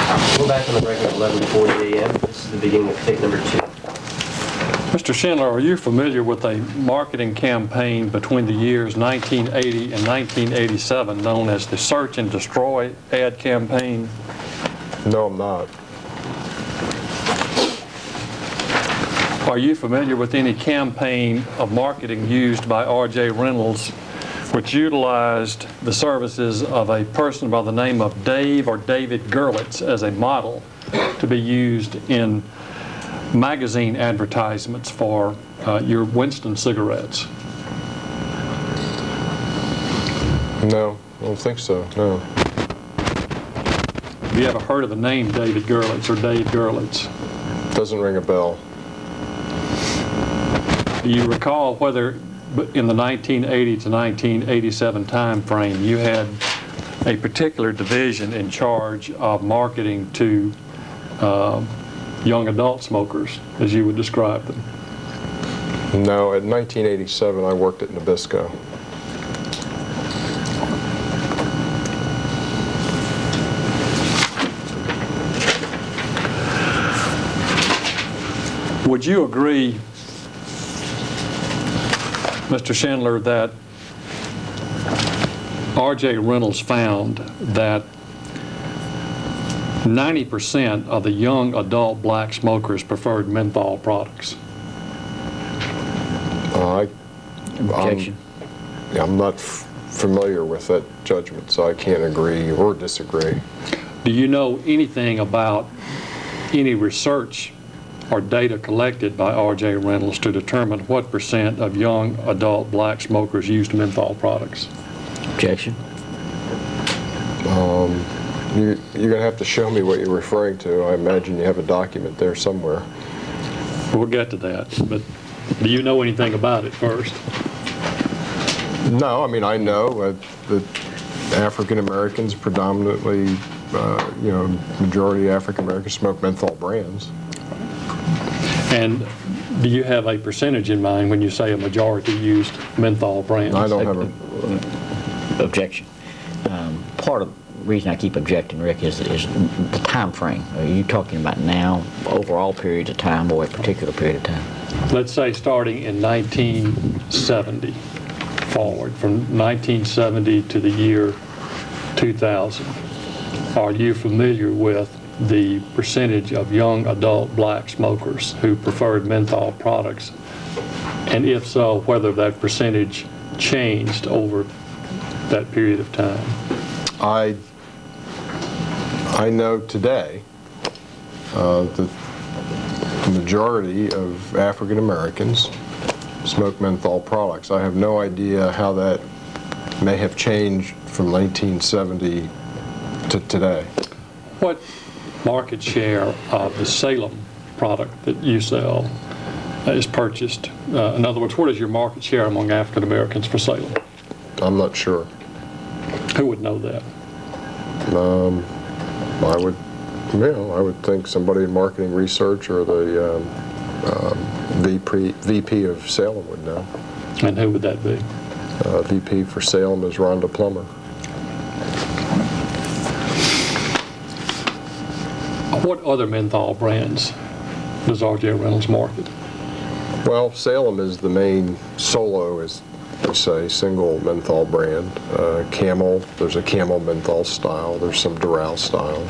We're back on the record at 11:40 a.m. This is the beginning of tape number 2. Mr. Schindler, are you familiar with a marketing campaign between the years 1980 and 1987 known as the Search and Destroy ad campaign? No, I'm not. Are you familiar with any campaign of marketing used by R.J. Reynolds which utilized the services of a person by the name of Dave or David Gerlitz as a model to be used in magazine advertisements for your Winston cigarettes? No, I don't think so, no. Have you ever heard of the name David Gerlitz or Dave Gerlitz? Doesn't ring a bell. Do you recall whether in the 1980 to 1987 time frame you had a particular division in charge of marketing to young adult smokers, as you would describe them? No, in 1987 I worked at Nabisco. Would you agree, Mr. Schindler, that R.J. Reynolds found that 90% of the young adult black smokers preferred menthol products? Objection. I'm not familiar with that judgment, so I can't agree or disagree. Do you know anything about any research or data collected by R.J. Reynolds to determine what percent of young adult black smokers used menthol products? Objection. You're going to have to show me what you're referring to. I imagine you have a document there somewhere. We'll get to that, but do you know anything about it first? No, I mean, I know that African Americans predominantly, majority African Americans smoke menthol brands. And do you have a percentage in mind when you say a majority used menthol brands? I don't have a... Objection. Part of the reason I keep objecting, Rick, is the time frame. Are you talking about now, overall periods of time, or a particular period of time? Let's say starting in 1970 forward, from 1970 to the year 2000. Are you familiar with the percentage of young adult black smokers who preferred menthol products? And if so, whether that percentage changed over that period of time? I know today that the majority of African Americans smoke menthol products. I have no idea how that may have changed from 1970 to today. What market share of the Salem product that you sell is purchased? In other words, what is your market share among African Americans for Salem? I'm not sure. Who would know that? I would think somebody in marketing research or the VP of Salem would know. And who would that be? VP for Salem is Rhonda Plummer. What other menthol brands does R.J. Reynolds market? Well, Salem is the main solo, as they say, single menthol brand. Camel, there's a Camel menthol style, there's some Doral style,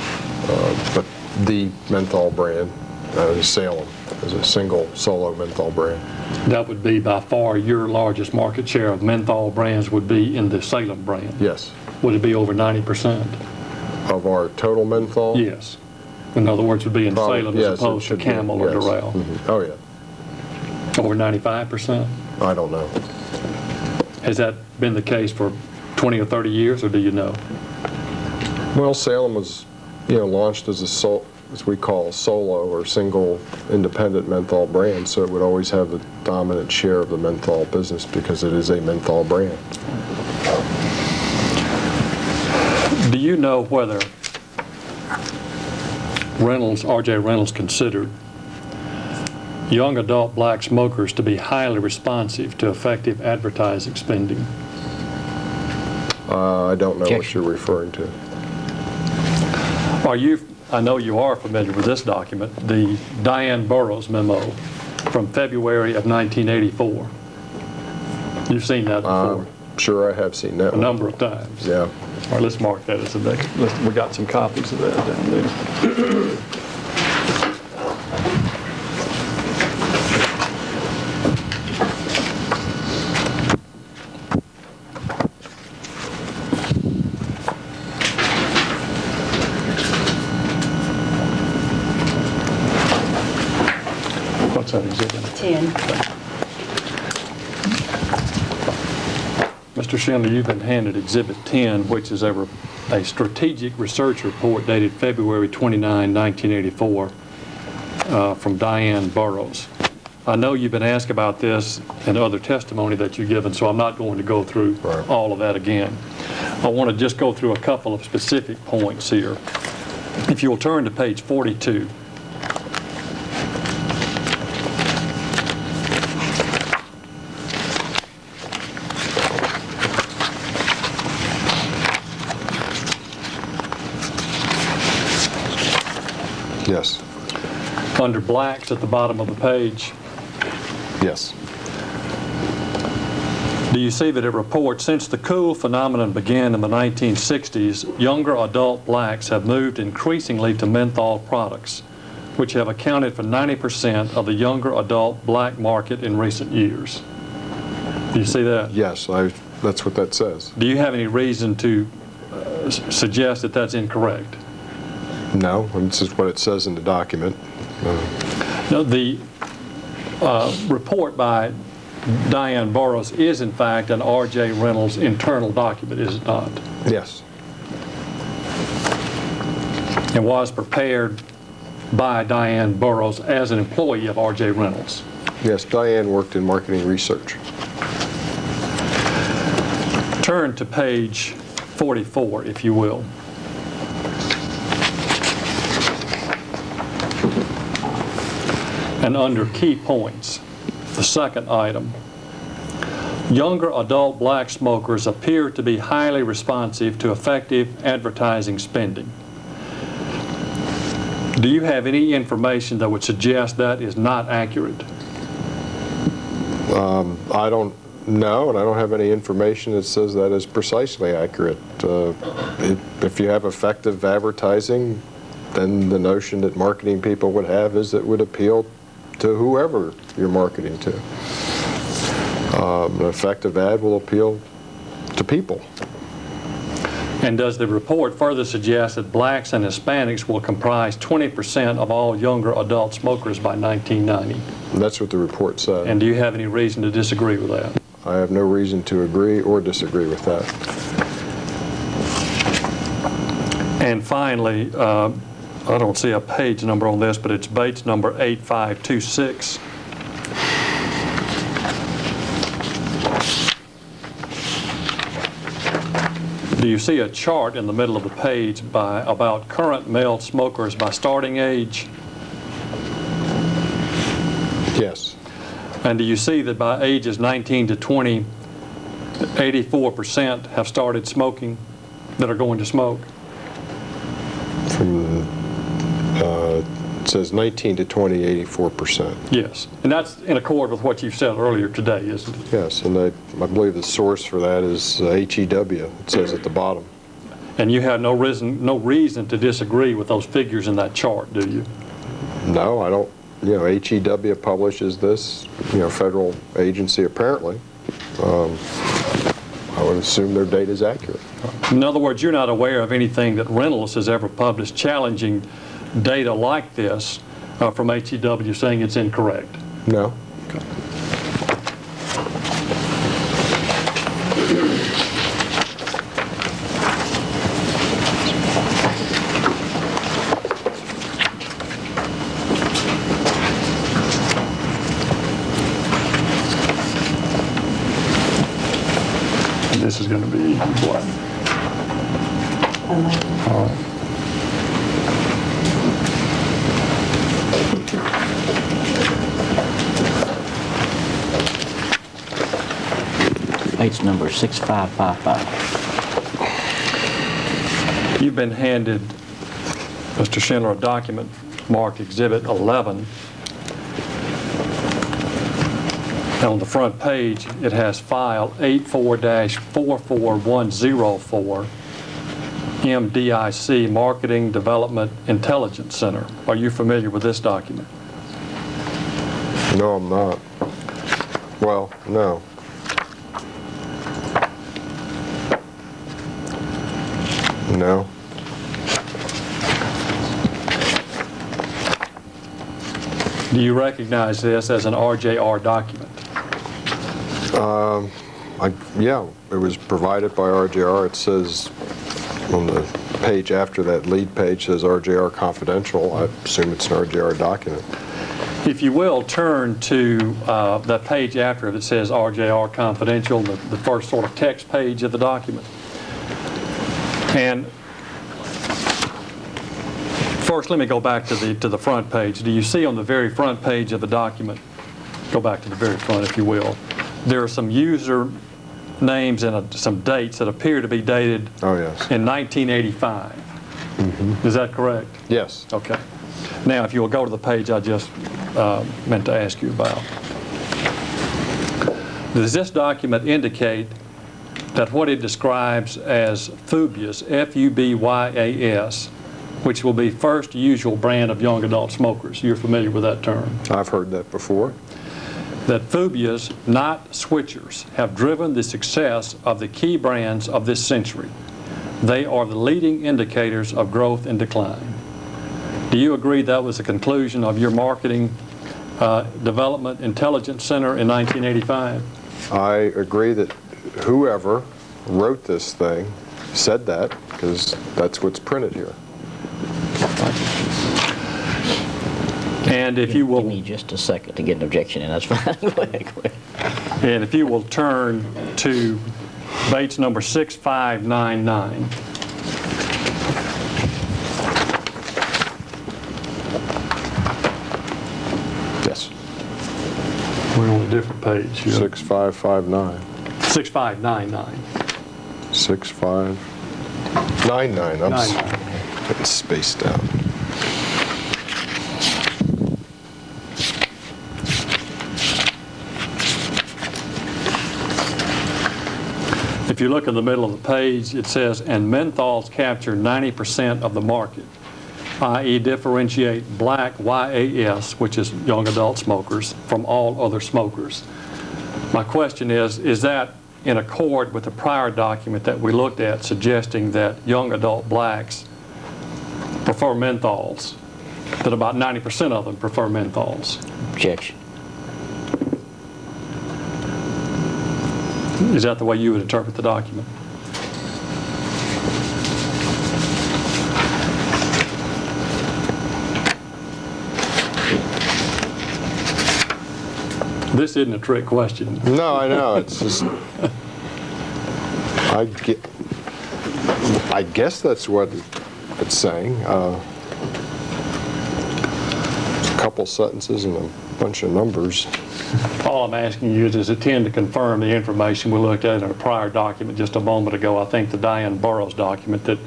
but the menthol brand is Salem, is a single solo menthol brand. That would be by far your largest market share of menthol brands would be in the Salem brand? Yes. Would it be over 90%? Of our total menthol? Yes. In other words, would be in Salem yes, as opposed to Camel or yes. Doral? Mm-hmm. Oh, yeah. Over 95%? I don't know. Has that been the case for 20 or 30 years, or do you know? Well, Salem was, launched as as we call solo or single independent menthol brand, so it would always have the dominant share of the menthol business because it is a menthol brand. Do you know whether R.J. Reynolds considered young adult black smokers to be highly responsive to effective advertising spending? I don't know what you're referring to. I know you are familiar with this document, the Diane Burroughs memo from February of 1984. You've seen that before? Sure, I have seen that A one. number of times. Yeah. All right, let's mark that as a next. We got some copies of that down there. What's that exhibit? 10. Mr. Schindler, you've been handed Exhibit 10, which is a strategic research report dated February 29, 1984, from Diane Burroughs. I know you've been asked about this and other testimony that you've given, so I'm not going to go through all of that again. I want to just go through a couple of specific points here. If you'll turn to page 42. Yes. Under blacks at the bottom of the page, Yes. do you see that it reports, since the cool phenomenon began in the 1960s, younger adult blacks have moved increasingly to menthol products, which have accounted for 90% of the younger adult black market in recent years. Do you see that? Yes, that's what that says. Do you have any reason to suggest that that's incorrect? No, this is what it says in the document. No, the report by Diane Burroughs is, in fact, an R.J. Reynolds internal document, is it not? Yes. And was prepared by Diane Burroughs as an employee of R.J. Reynolds. Yes, Diane worked in marketing research. Turn to page 44, if you will. And under key points, the second item, younger adult black smokers appear to be highly responsive to effective advertising spending. Do you have any information that would suggest that is not accurate? I don't know, and I don't have any information that says that is precisely accurate. If you have effective advertising, then the notion that marketing people would have is it would appeal to whoever you're marketing to. An effective ad will appeal to people. And does the report further suggest that blacks and Hispanics will comprise 20% of all younger adult smokers by 1990? And that's what the report said. And do you have any reason to disagree with that? I have no reason to agree or disagree with that. And finally, I don't see a page number on this, but it's Bates number 8526. Do you see a chart in the middle of the page about current male smokers by starting age? Yes. And do you see that by ages 19 to 20, 84% have started smoking, that are going to smoke? It says 19 to 20, 84%. Yes. And that's in accord with what you said earlier today, isn't it? Yes, and I believe the source for that is HEW. It says at the bottom. And you have no reason to disagree with those figures in that chart, do you? No, I don't. You know, HEW publishes this, federal agency apparently. I would assume their data is accurate. In other words, you're not aware of anything that Reynolds has ever published challenging data like this from HEW saying it's incorrect? No. Okay. And this is going to be what? All right. Page number 6555. You've been handed Mr. Schindler, a document marked Exhibit 11. And on the front page, it has file 84-44104, MDIC, Marketing Development Intelligence Center. Are you familiar with this document? No, I'm not. Well, no. No. Do you recognize this as an RJR document? Yeah, it was provided by RJR. It says on the page after that lead page says RJR Confidential. I assume it's an RJR document. If you will, turn to that page after it. It says RJR Confidential, the first sort of text page of the document. And first, let me go back to the front page. Do you see on the very front page of the document, go back to the very front if you will, there are some user names and some dates that appear to be dated in 1985. Mm-hmm. Is that correct? Yes. Okay. Now, if you will go to the page I just meant to ask you about. Does this document indicate that what it describes as Fubias, F-U-B-Y-A-S, which will be first usual brand of young adult smokers? You're familiar with that term? I've heard that before. That Fubias, not switchers, have driven the success of the key brands of this century. They are the leading indicators of growth and decline. Do you agree that was the conclusion of your Marketing Development Intelligence Center in 1985? I agree that whoever wrote this thing said that, because that's what's printed here. And if you will... Give me just a second to get an objection in, that's fine. Go ahead, go ahead. And if you will turn to Bates number 6599. Yes. We're on a different page here. 6559. 6599. 6599. I'm getting spaced out. If you look in the middle of the page, it says, and menthols capture 90% of the market, i.e. differentiate black YAS, which is young adult smokers, from all other smokers. My question is that in accord with the prior document that we looked at suggesting that young adult blacks prefer menthols, that about 90% of them prefer menthols? Objection. Is that the way you would interpret the document? This isn't a trick question. No, I know. It's just... I guess that's what it's saying. A couple sentences and a bunch of numbers. All I'm asking you is, does it tend to confirm the information we looked at in a prior document just a moment ago? I think the Diane Burroughs document, that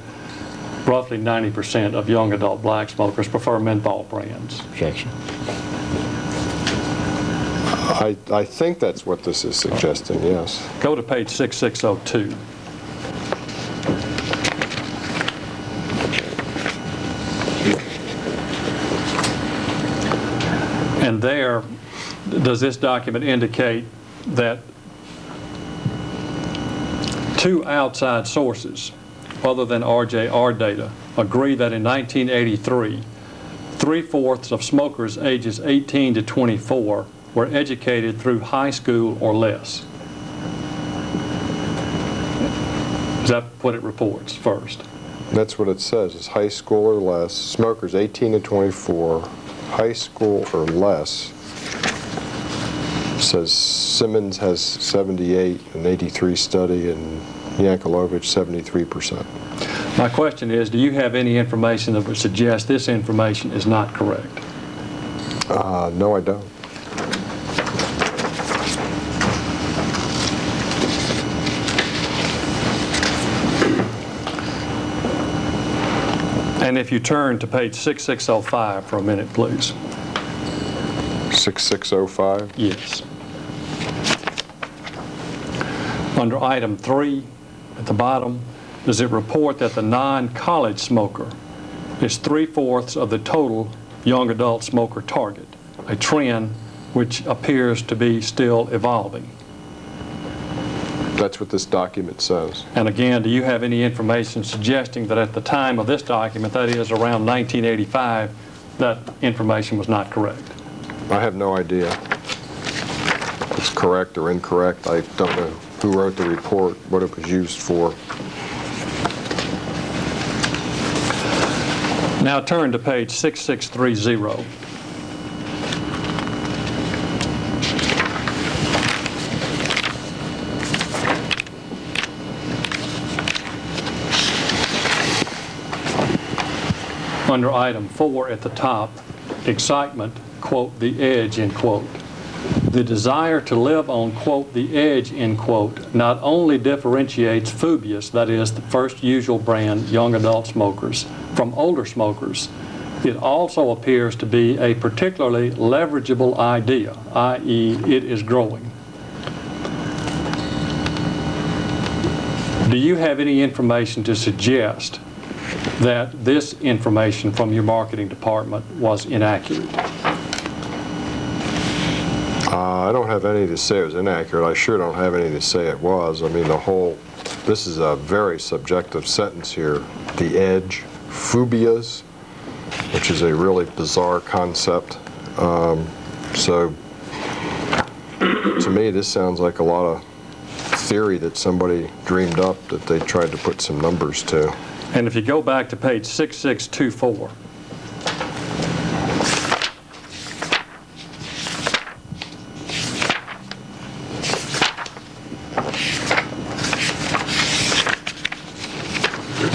roughly 90% of young adult black smokers prefer menthol brands. Objection. I think that's what this is suggesting, yes. Go to page 6602. And there, does this document indicate that two outside sources, other than RJR data, agree that in 1983, 3/4 of smokers ages 18 to 24 were educated through high school or less? Is that what it reports first? That's what it says, is high school or less. Smokers 18 to 24, high school or less. It says Simmons has 78, an 83 study, and Yankelovich 73%. My question is, do you have any information that would suggest this information is not correct? No, I don't. And if you turn to page 6605 for a minute, please. 6605? Yes. Under item 3 at the bottom, does it report that the non-college smoker is 3/4 of the total young adult smoker target, a trend which appears to be still evolving? That's what this document says. And again, do you have any information suggesting that at the time of this document, that is around 1985, that information was not correct? I have no idea if it's correct or incorrect. I don't know who wrote the report, what it was used for. Now turn to page 6630. Under item 4 at the top, excitement, quote, the edge, end quote. The desire to live on, quote, the edge, end quote, not only differentiates Fubius, that is the first usual brand young adult smokers, from older smokers, it also appears to be a particularly leverageable idea, i.e. it is growing. Do you have any information to suggest that this information from your marketing department was inaccurate? I don't have any to say it was inaccurate. I sure don't have any to say it was. I mean, this is a very subjective sentence here. The edge, phobias, which is a really bizarre concept. So, to me, this sounds like a lot of theory that somebody dreamed up that they tried to put some numbers to. And if you go back to page 6624,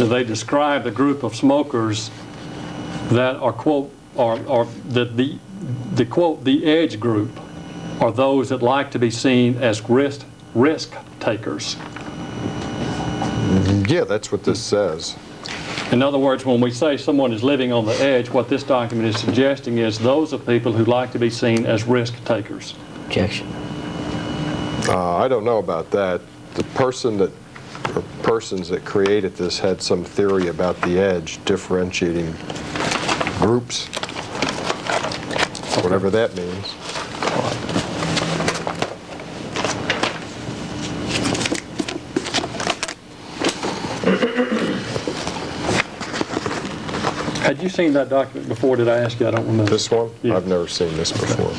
they describe the group of smokers that are, quote, or that the quote, the edge group are those that like to be seen as risk takers. Yeah, that's what this says. In other words, when we say someone is living on the edge, what this document is suggesting is those are people who like to be seen as risk takers. Objection. I don't know about that. The person that, or persons that created this had some theory about the edge differentiating groups, whatever that means. Had you seen that document before? Did I ask you? I don't remember. This one? Yeah. I've never seen this before.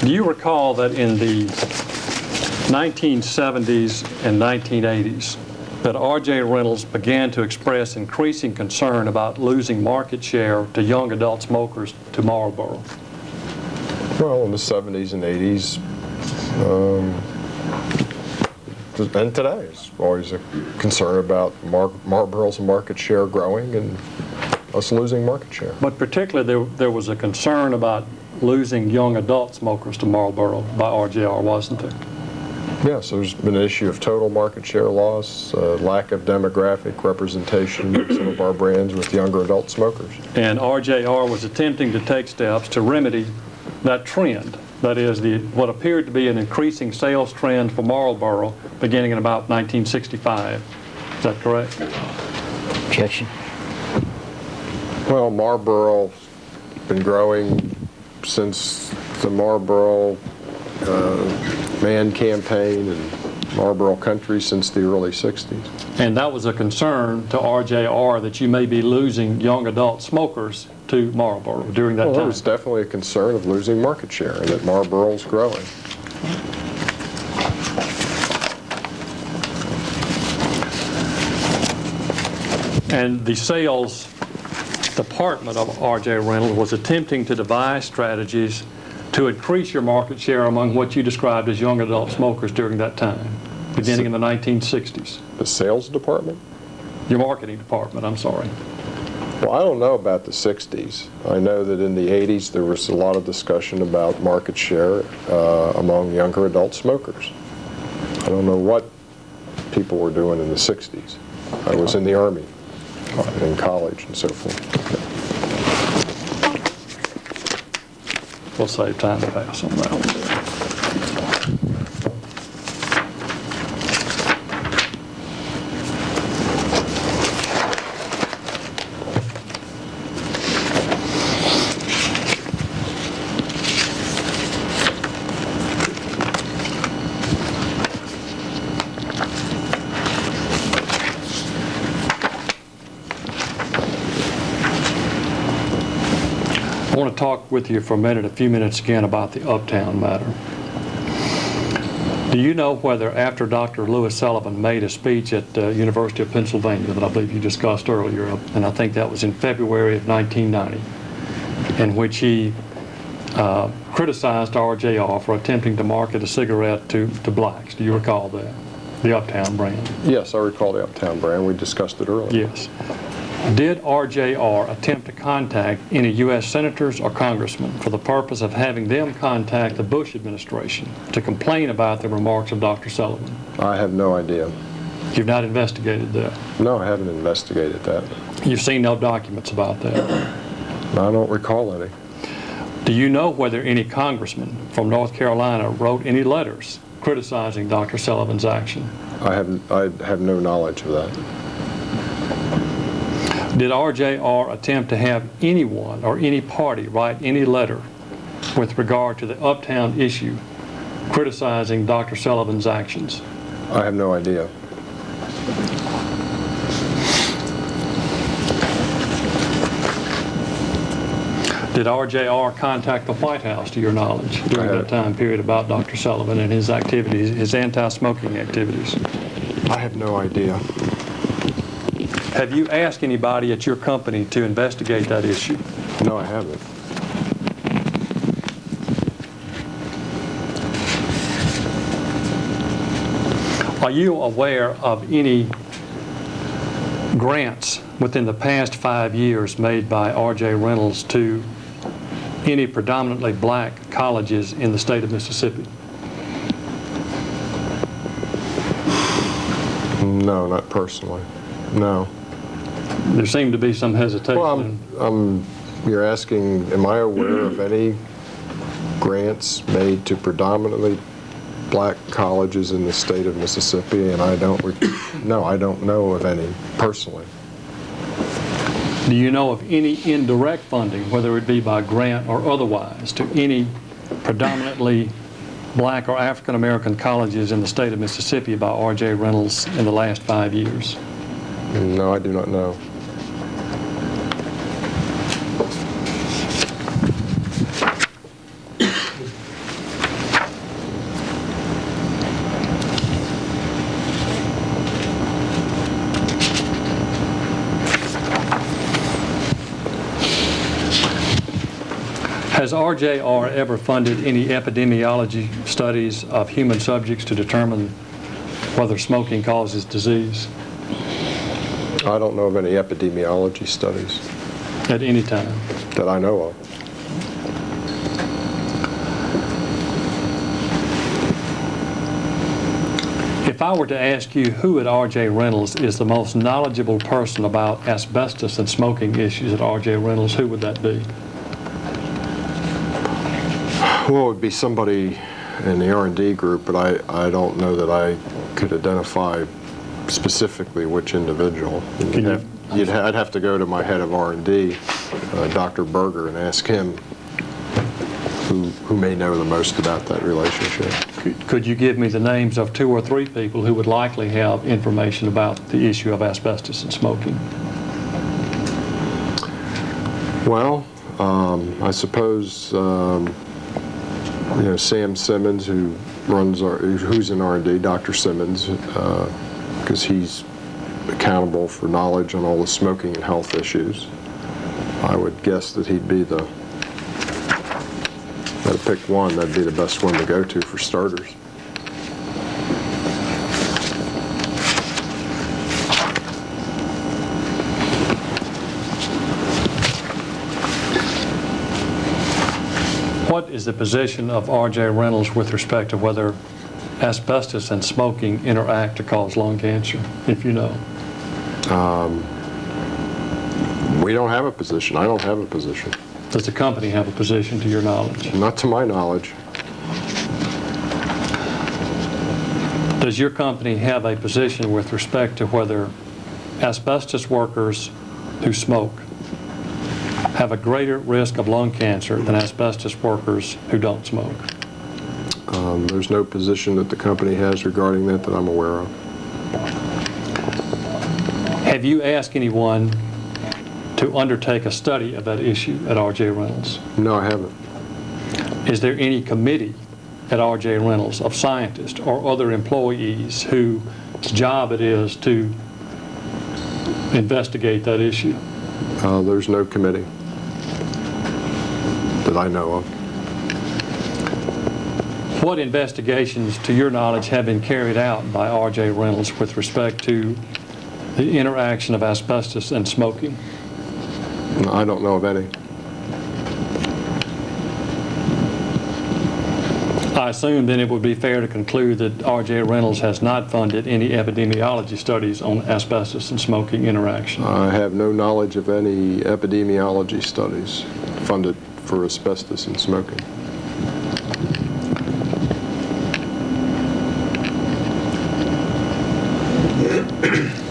Do you recall that in the 1970s and 1980s, that R.J. Reynolds began to express increasing concern about losing market share to young adult smokers to Marlboro? Well, in the 70s and 80s, and today, there's always a concern about Marlboro's market share growing and us losing market share. But particularly there was a concern about losing young adult smokers to Marlboro by RJR, wasn't there? Yes, there's been an issue of total market share loss, lack of demographic representation of some of our brands with younger adult smokers. And RJR was attempting to take steps to remedy that trend. That is, what appeared to be an increasing sales trend for Marlboro beginning in about 1965. Is that correct? Objection. Well, Marlboro's been growing since the Marlboro Man campaign and Marlboro Country since the early 60s. And that was a concern to RJR that you may be losing young adult smokers to Marlboro during that time. There was definitely a concern of losing market share and that Marlboro's growing. And the sales department of R.J. Reynolds was attempting to devise strategies to increase your market share among what you described as young adult smokers during that time. beginning in the 1960s. The sales department? Your marketing department, I'm sorry. Well, I don't know about the 60s. I know that in the 80s there was a lot of discussion about market share among younger adult smokers. I don't know what people were doing in the 60s. I was in the Army, in college and so forth. We'll save time to pass on that one. I want to talk with you for a few minutes again about the Uptown matter. Do you know whether after Dr. Lewis Sullivan made a speech at the University of Pennsylvania that I believe you discussed earlier, and I think that was in February of 1990, in which he criticized RJR for attempting to market a cigarette to blacks? Do you recall that? The Uptown brand. Yes, I recall the Uptown brand. We discussed it earlier. Yes. Did RJR attempt to contact any U.S. senators or congressmen for the purpose of having them contact the Bush administration to complain about the remarks of Dr. Sullivan? I have no idea. You've not investigated that? No, I haven't investigated that. You've seen no documents about that? I don't recall any. Do you know whether any congressman from North Carolina wrote any letters criticizing Dr. Sullivan's action? I have no knowledge of that. Did RJR attempt to have anyone or any party write any letter with regard to the Uptown issue criticizing Dr. Sullivan's actions? I have no idea. Did RJR contact the White House, to your knowledge, during that time period about Dr. Sullivan and his activities, his anti-smoking activities? I have no idea. Have you asked anybody at your company to investigate that issue? No, I haven't. Are you aware of any grants within the past 5 years made by R.J. Reynolds to any predominantly black colleges in the state of Mississippi? No, not personally. No. There seemed to be some hesitation. Well, you're asking, am I aware of any grants made to predominantly black colleges in the state of Mississippi? And I don't know of any personally. Do you know of any indirect funding, whether it be by grant or otherwise, to any predominantly black or African American colleges in the state of Mississippi by R.J. Reynolds in the last 5 years? No, I do not know. Has RJR ever funded any epidemiology studies of human subjects to determine whether smoking causes disease? I don't know of any epidemiology studies. At any time? That I know of. If I were to ask you who at R.J. Reynolds is the most knowledgeable person about asbestos and smoking issues at R.J. Reynolds, who would that be? Well, it would be somebody in the R&D group, but I don't know that I could identify specifically which individual. I'd have to go to my head of R&D, Dr. Berger, and ask him who may know the most about that relationship. Could you give me the names of 2 or 3 people who would likely have information about the issue of asbestos and smoking? Well, I suppose Sam Simmons, who's in R&D, Dr. Simmons, because he's accountable for knowledge on all the smoking and health issues. I would guess that he'd be the, if I had to pick one, that'd be the best one to go to for starters. What is the position of R.J. Reynolds with respect to whether asbestos and smoking interact to cause lung cancer, if you know? We don't have a position. I don't have a position. Does the company have a position to your knowledge? Not to my knowledge. Does your company have a position with respect to whether asbestos workers who smoke have a greater risk of lung cancer than asbestos workers who don't smoke? There's no position that the company has regarding that I'm aware of. Have you asked anyone to undertake a study of that issue at R.J. Reynolds? No, I haven't. Is there any committee at R.J. Reynolds of scientists or other employees whose job it is to investigate that issue? There's no committee that I know of. What investigations, to your knowledge, have been carried out by R.J. Reynolds with respect to the interaction of asbestos and smoking? I don't know of any. I assume then it would be fair to conclude that R.J. Reynolds has not funded any epidemiology studies on asbestos and smoking interaction. I have no knowledge of any epidemiology studies funded for asbestos and smoking.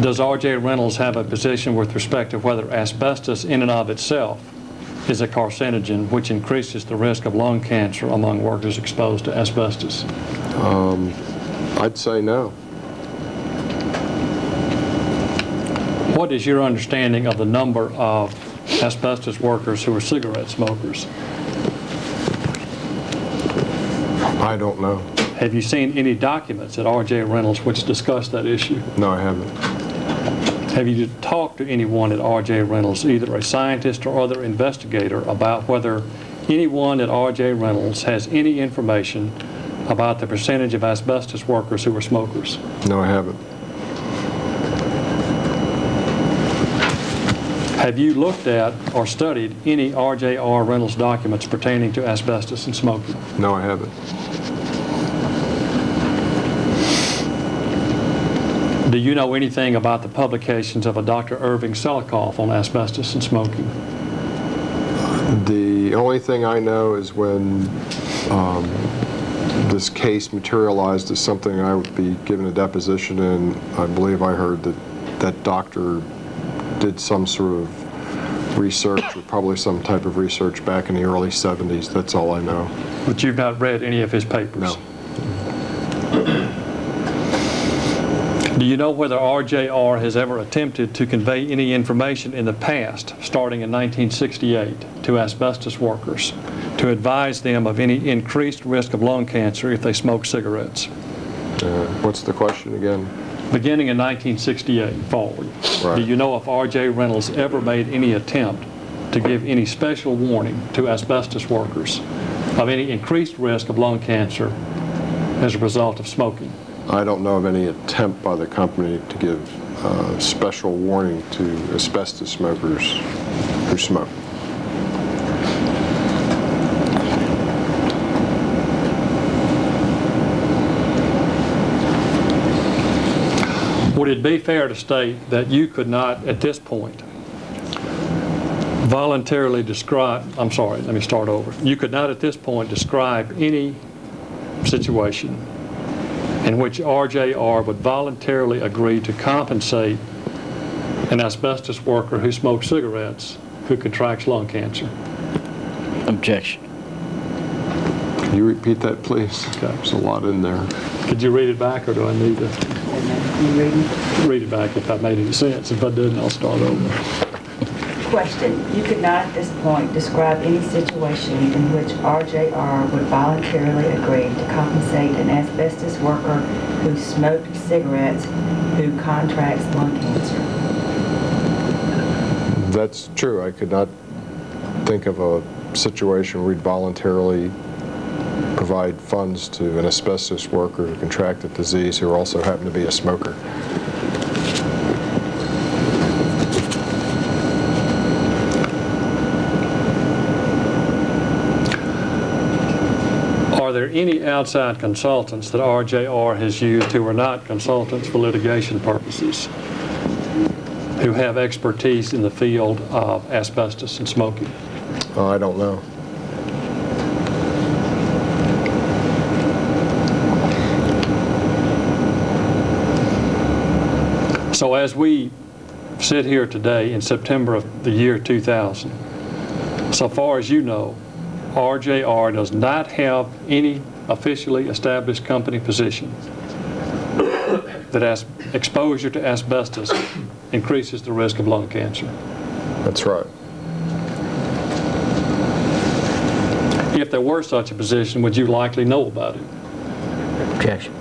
Does R.J. Reynolds have a position with respect to whether asbestos in and of itself is a carcinogen which increases the risk of lung cancer among workers exposed to asbestos? I'd say no. What is your understanding of the number of asbestos workers who are cigarette smokers? I don't know. Have you seen any documents at R.J. Reynolds which discuss that issue? No, I haven't. Have you talked to anyone at R.J. Reynolds, either a scientist or other investigator, about whether anyone at R.J. Reynolds has any information about the percentage of asbestos workers who are smokers? No, I haven't. Have you looked at or studied any R.J.R. Reynolds documents pertaining to asbestos and smoking? No, I haven't. Do you know anything about the publications of a Dr. Irving Selikoff on asbestos and smoking? The only thing I know is when this case materialized as something I would be given a deposition in, I believe I heard that that doctor did some sort of research, or probably some type of research back in the early 70s. That's all I know. But you've not read any of his papers? No. Do you know whether RJR has ever attempted to convey any information in the past, starting in 1968, to asbestos workers to advise them of any increased risk of lung cancer if they smoke cigarettes? What's the question again? Beginning in 1968 forward, Right. Do you know if R.J. Reynolds ever made any attempt to give any special warning to asbestos workers of any increased risk of lung cancer as a result of smoking? I don't know of any attempt by the company to give special warning to asbestos smokers who smoke. Would it be fair to state that you could not, at this point, voluntarily describe, I'm sorry, let me start over. You could not at this point describe any situation in which RJR would voluntarily agree to compensate an asbestos worker who smokes cigarettes who contracts lung cancer? Objection. Can you repeat that, please? Okay. There's a lot in there. Could you read it back, or do I need to You reading? read it back if that made any sense? If I didn't, I'll start over. Question. You could not at this point describe any situation in which RJR would voluntarily agree to compensate an asbestos worker who smoked cigarettes who contracts lung cancer. That's true. I could not think of a situation where we'd voluntarily provide funds to an asbestos worker who contracted disease who also happened to be a smoker. there any outside consultants that RJR has used who are not consultants for litigation purposes, who have expertise in the field of asbestos and smoking? I don't know. So as we sit here today in September of the year 2000, so far as you know, RJR does not have any officially established company position that exposure to asbestos increases the risk of lung cancer. That's right. If there were such a position, would you likely know about it? Objection.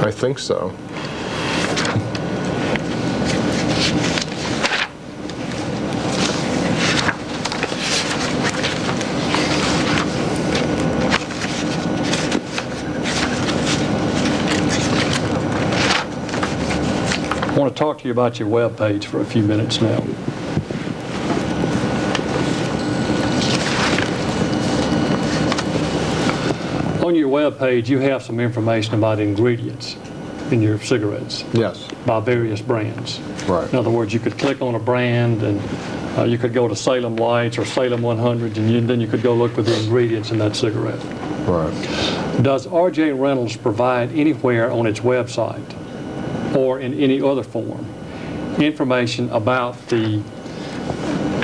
I think so. I want to talk to you about your web page for a few minutes now. On your web page, you have some information about ingredients in your cigarettes Yes. by various brands. Right. In other words, you could click on a brand and you could go to Salem Lights or Salem 100 and then you could go look for the ingredients in that cigarette. Right. Does RJ Reynolds provide anywhere on its website or in any other form information about the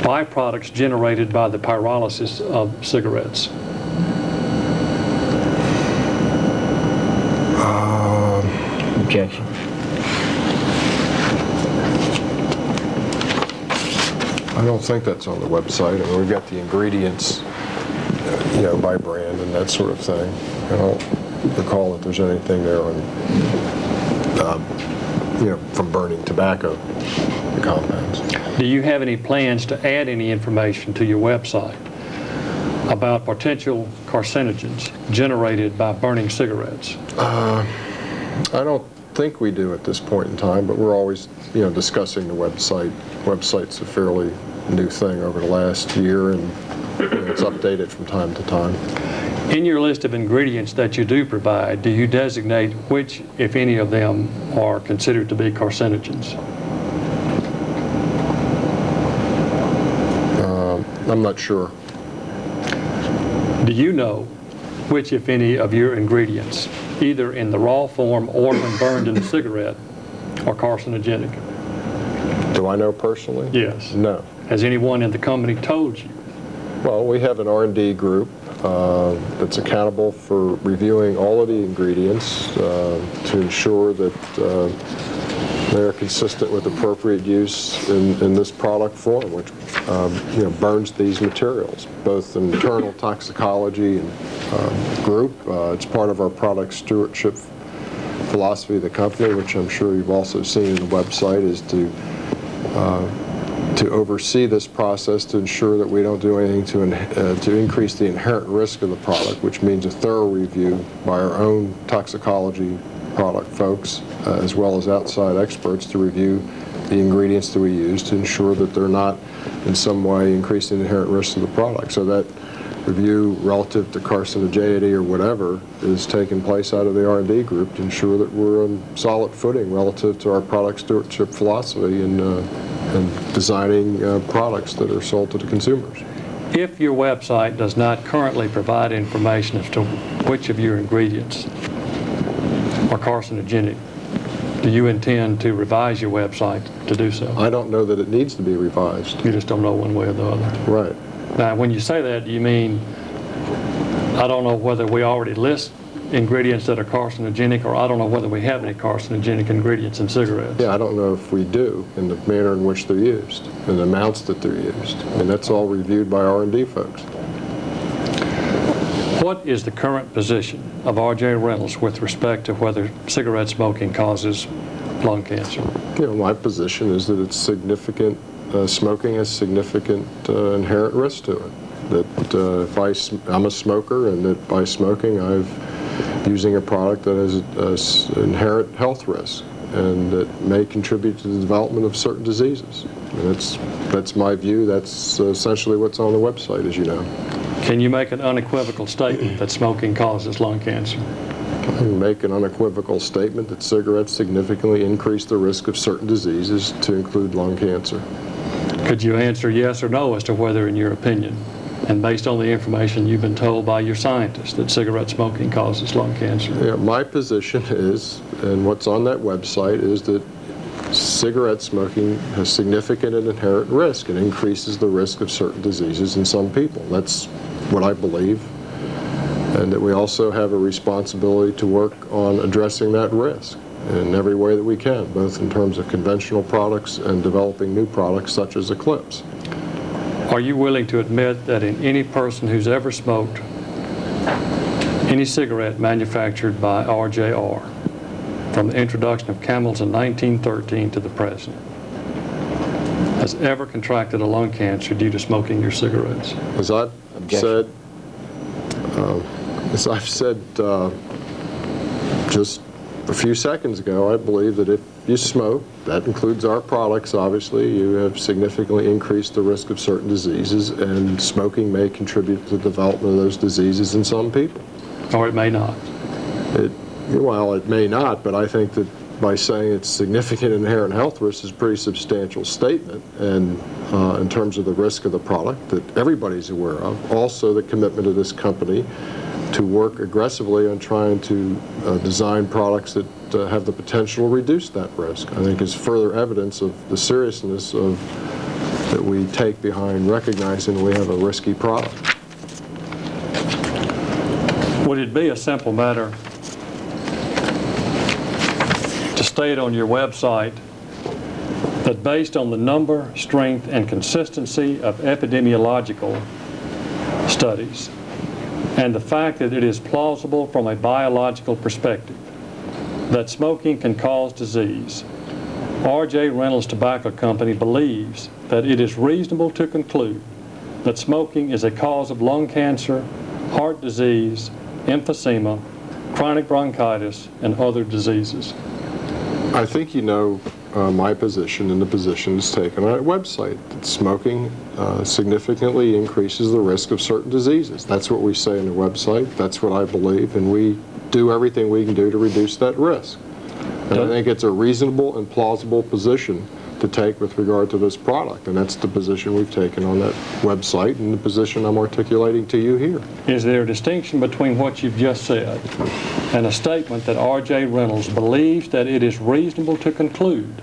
byproducts generated by the pyrolysis of cigarettes? Objection. I don't think that's on the website. I mean, we've got the ingredients, by brand and that sort of thing. I don't recall that there's anything there on, from burning tobacco compounds. Do you have any plans to add any information to your website about potential carcinogens generated by burning cigarettes? I don't think we do at this point in time, but we're always, discussing the website. Website's a fairly new thing over the last year, and it's updated from time to time. In your list of ingredients that you do provide, do you designate which, if any of them, are considered to be carcinogens? I'm not sure. Do you know which, if any, of your ingredients, either in the raw form or when burned in a cigarette, are carcinogenic? Do I know personally? Yes. No. Has anyone in the company told you? Well, we have an R&D group that's accountable for reviewing all of the ingredients to ensure that they're consistent with appropriate use in this product form, which burns these materials. Both an internal toxicology group. It's part of our product stewardship philosophy of the company, which I'm sure you've also seen in the website, is to oversee this process to ensure that we don't do anything to increase the inherent risk of the product, which means a thorough review by our own toxicology product folks, as well as outside experts, to review the ingredients that we use to ensure that they're not in some way increasing the inherent risk of the product. So that review relative to carcinogenity or whatever is taking place out of the R&D group to ensure that we're on solid footing relative to our product stewardship philosophy and designing products that are sold to the consumers. If your website does not currently provide information as to which of your ingredients are carcinogenic, do you intend to revise your website to do so? I don't know that it needs to be revised. You just don't know one way or the other. Right. Now, when you say that, do you mean, I don't know whether we already list ingredients that are carcinogenic, or I don't know whether we have any carcinogenic ingredients in cigarettes? Yeah, I don't know if we do, in the manner in which they're used, and the amounts that they're used. And that's all reviewed by R&D folks. What is the current position of RJ Reynolds with respect to whether cigarette smoking causes lung cancer? My position is that it's significant, smoking has significant inherent risk to it. That if I'm a smoker, and that by smoking I'm using a product that has inherent health risk, and that may contribute to the development of certain diseases. And that's my view. That's essentially what's on the website, as you know. Can you make an unequivocal statement that smoking causes lung cancer? I can make an unequivocal statement that cigarettes significantly increase the risk of certain diseases, to include lung cancer. Could you answer yes or no as to whether, in your opinion, and based on the information you've been told by your scientists, that cigarette smoking causes lung cancer? Yeah, my position is, and what's on that website, is that cigarette smoking has significant and inherent risk and increases the risk of certain diseases in some people. That's what I believe. And that we also have a responsibility to work on addressing that risk in every way that we can, both in terms of conventional products and developing new products such as Eclipse. Are you willing to admit that in any person who's ever smoked any cigarette manufactured by RJR, from the introduction of Camels in 1913 to the present, has ever contracted a lung cancer due to smoking your cigarettes? As I've said, just a few seconds ago, I believe that if you smoke, that includes our products, obviously, you have significantly increased the risk of certain diseases, and smoking may contribute to the development of those diseases in some people. Or it may not. Well, it may not, but I think that by saying it's significant inherent health risk is a pretty substantial statement, and in terms of the risk of the product that everybody's aware of. Also, the commitment of this company to work aggressively on trying to design products that have the potential to reduce that risk, I think is further evidence of the seriousness that we take behind recognizing we have a risky product. Would it be a simple matter to state on your website that based on the number, strength, and consistency of epidemiological studies, and the fact that it is plausible from a biological perspective that smoking can cause disease, R.J. Reynolds Tobacco Company believes that it is reasonable to conclude that smoking is a cause of lung cancer, heart disease, emphysema, chronic bronchitis, and other diseases? I think you know my position and the positions taken on our website, that smoking significantly increases the risk of certain diseases. That's what we say on the website. That's what I believe, and we do everything we can do to reduce that risk. And I think it's a reasonable and plausible position to take with regard to this product, and that's the position we've taken on that website and the position I'm articulating to you here. Is there a distinction between what you've just said and a statement that R.J. Reynolds believes that it is reasonable to conclude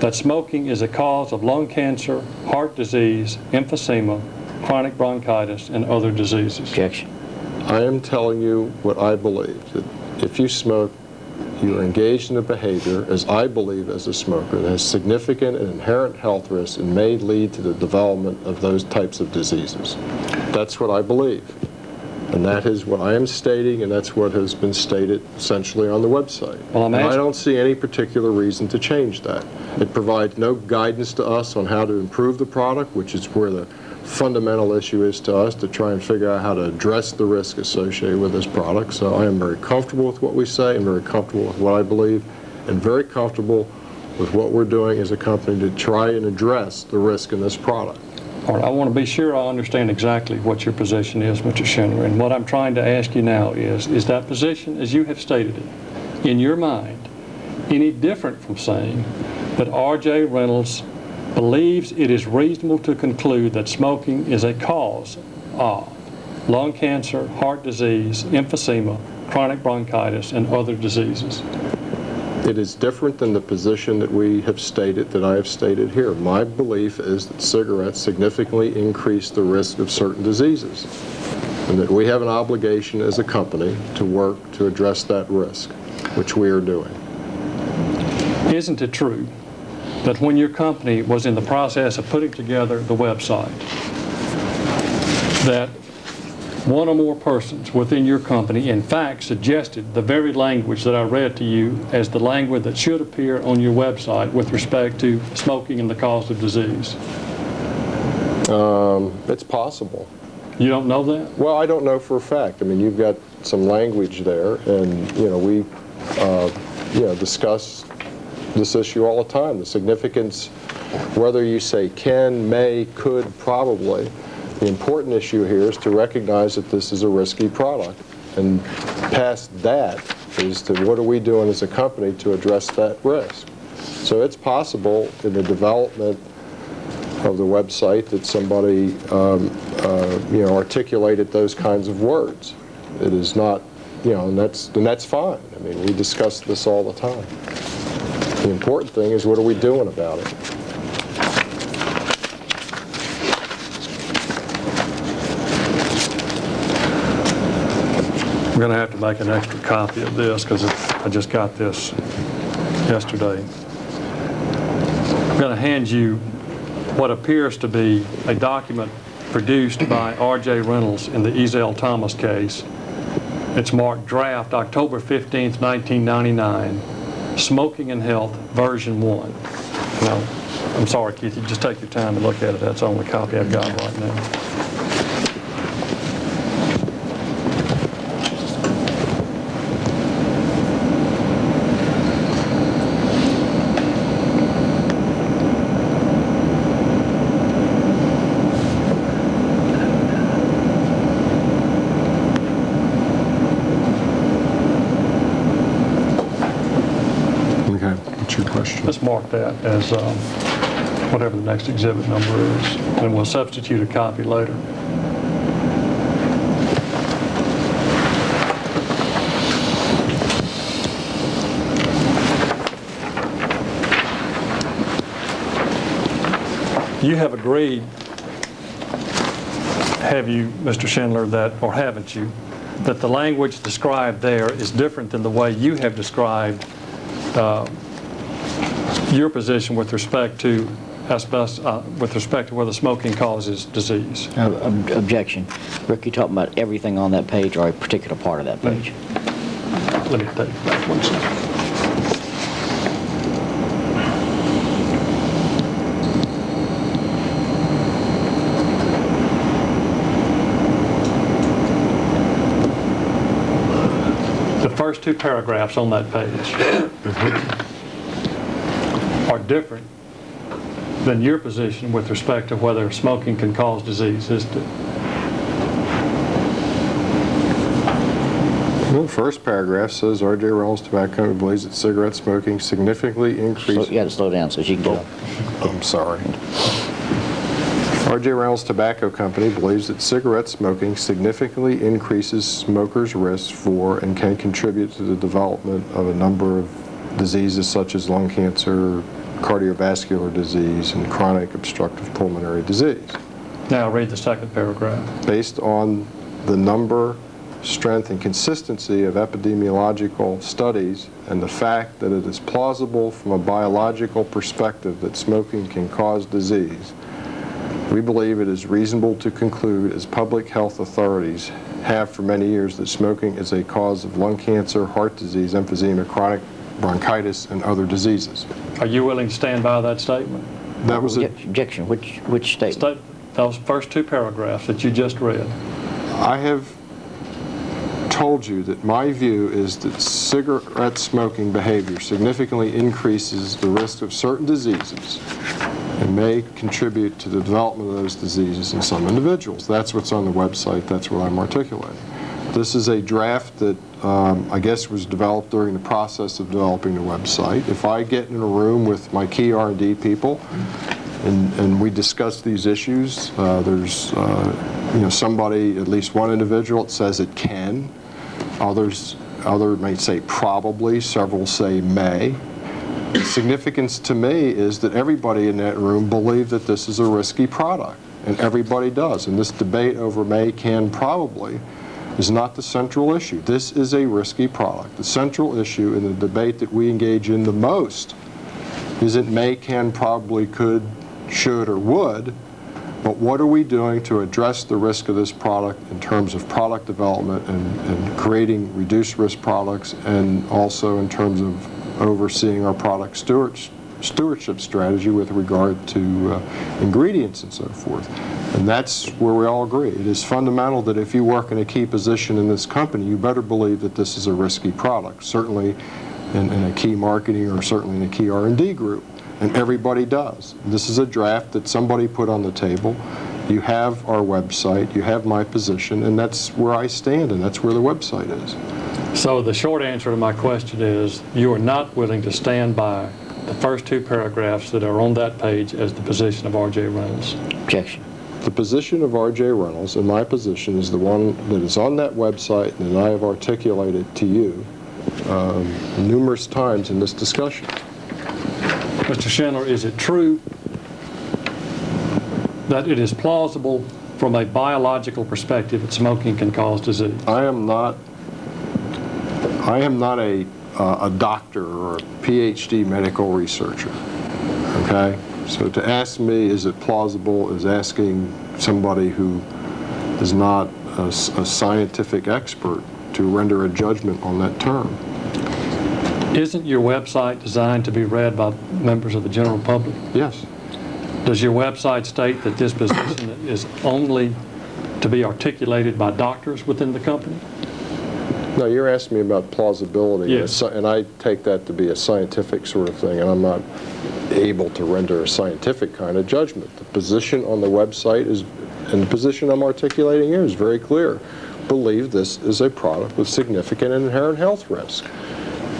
that smoking is a cause of lung cancer, heart disease, emphysema, chronic bronchitis, and other diseases? Objection. I am telling you what I believe, that if you smoke, you are engaged in a behavior, as I believe as a smoker, that has significant and inherent health risks and may lead to the development of those types of diseases. That's what I believe. And that is what I am stating, and that's what has been stated essentially on the website. Well, and I don't see any particular reason to change that. It provides no guidance to us on how to improve the product, which is where the fundamental issue is to us, to try and figure out how to address the risk associated with this product. So I am very comfortable with what we say and very comfortable with what I believe and very comfortable with what we're doing as a company to try and address the risk in this product. All right, I want to be sure I understand exactly what your position is, Mr. Schindler, and what I'm trying to ask you now is that position, as you have stated it, in your mind, any different from saying that R.J. Reynolds believes it is reasonable to conclude that smoking is a cause of lung cancer, heart disease, emphysema, chronic bronchitis, and other diseases? It is different than the position that we have stated, that I have stated here. My belief is that cigarettes significantly increase the risk of certain diseases, and that we have an obligation as a company to work to address that risk, which we are doing. Isn't it true that when your company was in the process of putting together the website, that one or more persons within your company in fact suggested the very language that I read to you as the language that should appear on your website with respect to smoking and the cause of disease? It's possible. You don't know that? Well, I don't know for a fact. I mean, you've got some language there, and we discuss this issue all the time. The significance, whether you say can, may, could, probably, The important issue here is to recognize that this is a risky product. And past that is to what are we doing as a company to address that risk. So it's possible in the development of the website that somebody articulated those kinds of words. It is not, and that's fine. I mean, we discuss this all the time. The important thing is what are we doing about it? I'm going to have to make an extra copy of this because I just got this yesterday. I'm going to hand you what appears to be a document produced by R.J. Reynolds in the Ezell Thomas case. It's marked draft October 15th, 1999, Smoking and Health, version 1. Now, I'm sorry, Keith, you just take your time and look at it. That's the only copy I've got right now. Let's mark that as whatever the next exhibit number is, and we'll substitute a copy later. You have agreed, have you, Mr. Schindler, that, or haven't you, that the language described there is different than the way you have described your position with respect to asbestos, with respect to whether smoking causes disease? Objection. Rick, you talking about everything on that page or a particular part of that page? Let me take it back 1 second. The first 2 paragraphs on that page are different than your position with respect to whether smoking can cause disease, isn't it? Well, the first paragraph says R.J. Reynolds Tobacco Company believes that cigarette smoking significantly increases... You got to slow down so she can get up. I'm sorry. R.J. Reynolds Tobacco Company believes that cigarette smoking significantly increases smokers' risks for and can contribute to the development of a number of diseases such as lung cancer, cardiovascular disease, and chronic obstructive pulmonary disease. Now read the second paragraph. Based on the number, strength, and consistency of epidemiological studies and the fact that it is plausible from a biological perspective that smoking can cause disease, we believe it is reasonable to conclude, as public health authorities have for many years, that smoking is a cause of lung cancer, heart disease, emphysema, chronic bronchitis, and other diseases. Are you willing to stand by that statement? That was Objection. Which statement? Those first 2 paragraphs that you just read. I have told you that my view is that cigarette smoking behavior significantly increases the risk of certain diseases and may contribute to the development of those diseases in some individuals. That's what's on the website. That's what I'm articulating. This is a draft that I guess was developed during the process of developing the website. If I get in a room with my key R&D people and we discuss these issues, there's somebody, at least one individual, that says it can. Other may say probably. Several say may. The significance to me is that everybody in that room believe that this is a risky product, and everybody does. And this debate over may, can, probably is not the central issue. This is a risky product. The central issue in the debate that we engage in the most isn't may, can, probably, could, should, or would, but what are we doing to address the risk of this product in terms of product development and creating reduced risk products, and also in terms of overseeing our product stewardship strategy with regard to ingredients and so forth. And that's where we all agree. It is fundamental that if you work in a key position in this company, you better believe that this is a risky product, certainly in a key marketing or certainly in a key R&D group. And everybody does. This is a draft that somebody put on the table, You have our website, you have my position, and that's where I stand, and that's where the website is. So the short answer to my question is you are not willing to stand by the first two paragraphs that are on that page as the position of R.J. Reynolds. Objection. The position of R.J. Reynolds and my position is the one that is on that website and that I have articulated to you numerous times in this discussion. Mr. Schindler, is it true that it is plausible from a biological perspective that smoking can cause disease? I am not a doctor or a PhD medical researcher, okay? So to ask me, is it plausible, is asking somebody who is not a scientific expert to render a judgment on that term. Isn't your website designed to be read by members of the general public? Yes. Does your website state that this position is only to be articulated by doctors within the company? No, you're asking me about plausibility, yes. And I take that to be a scientific sort of thing, and I'm not able to render a scientific kind of judgment. The position on the website is, and the position I'm articulating here is very clear. Believe this is a product with significant and inherent health risk,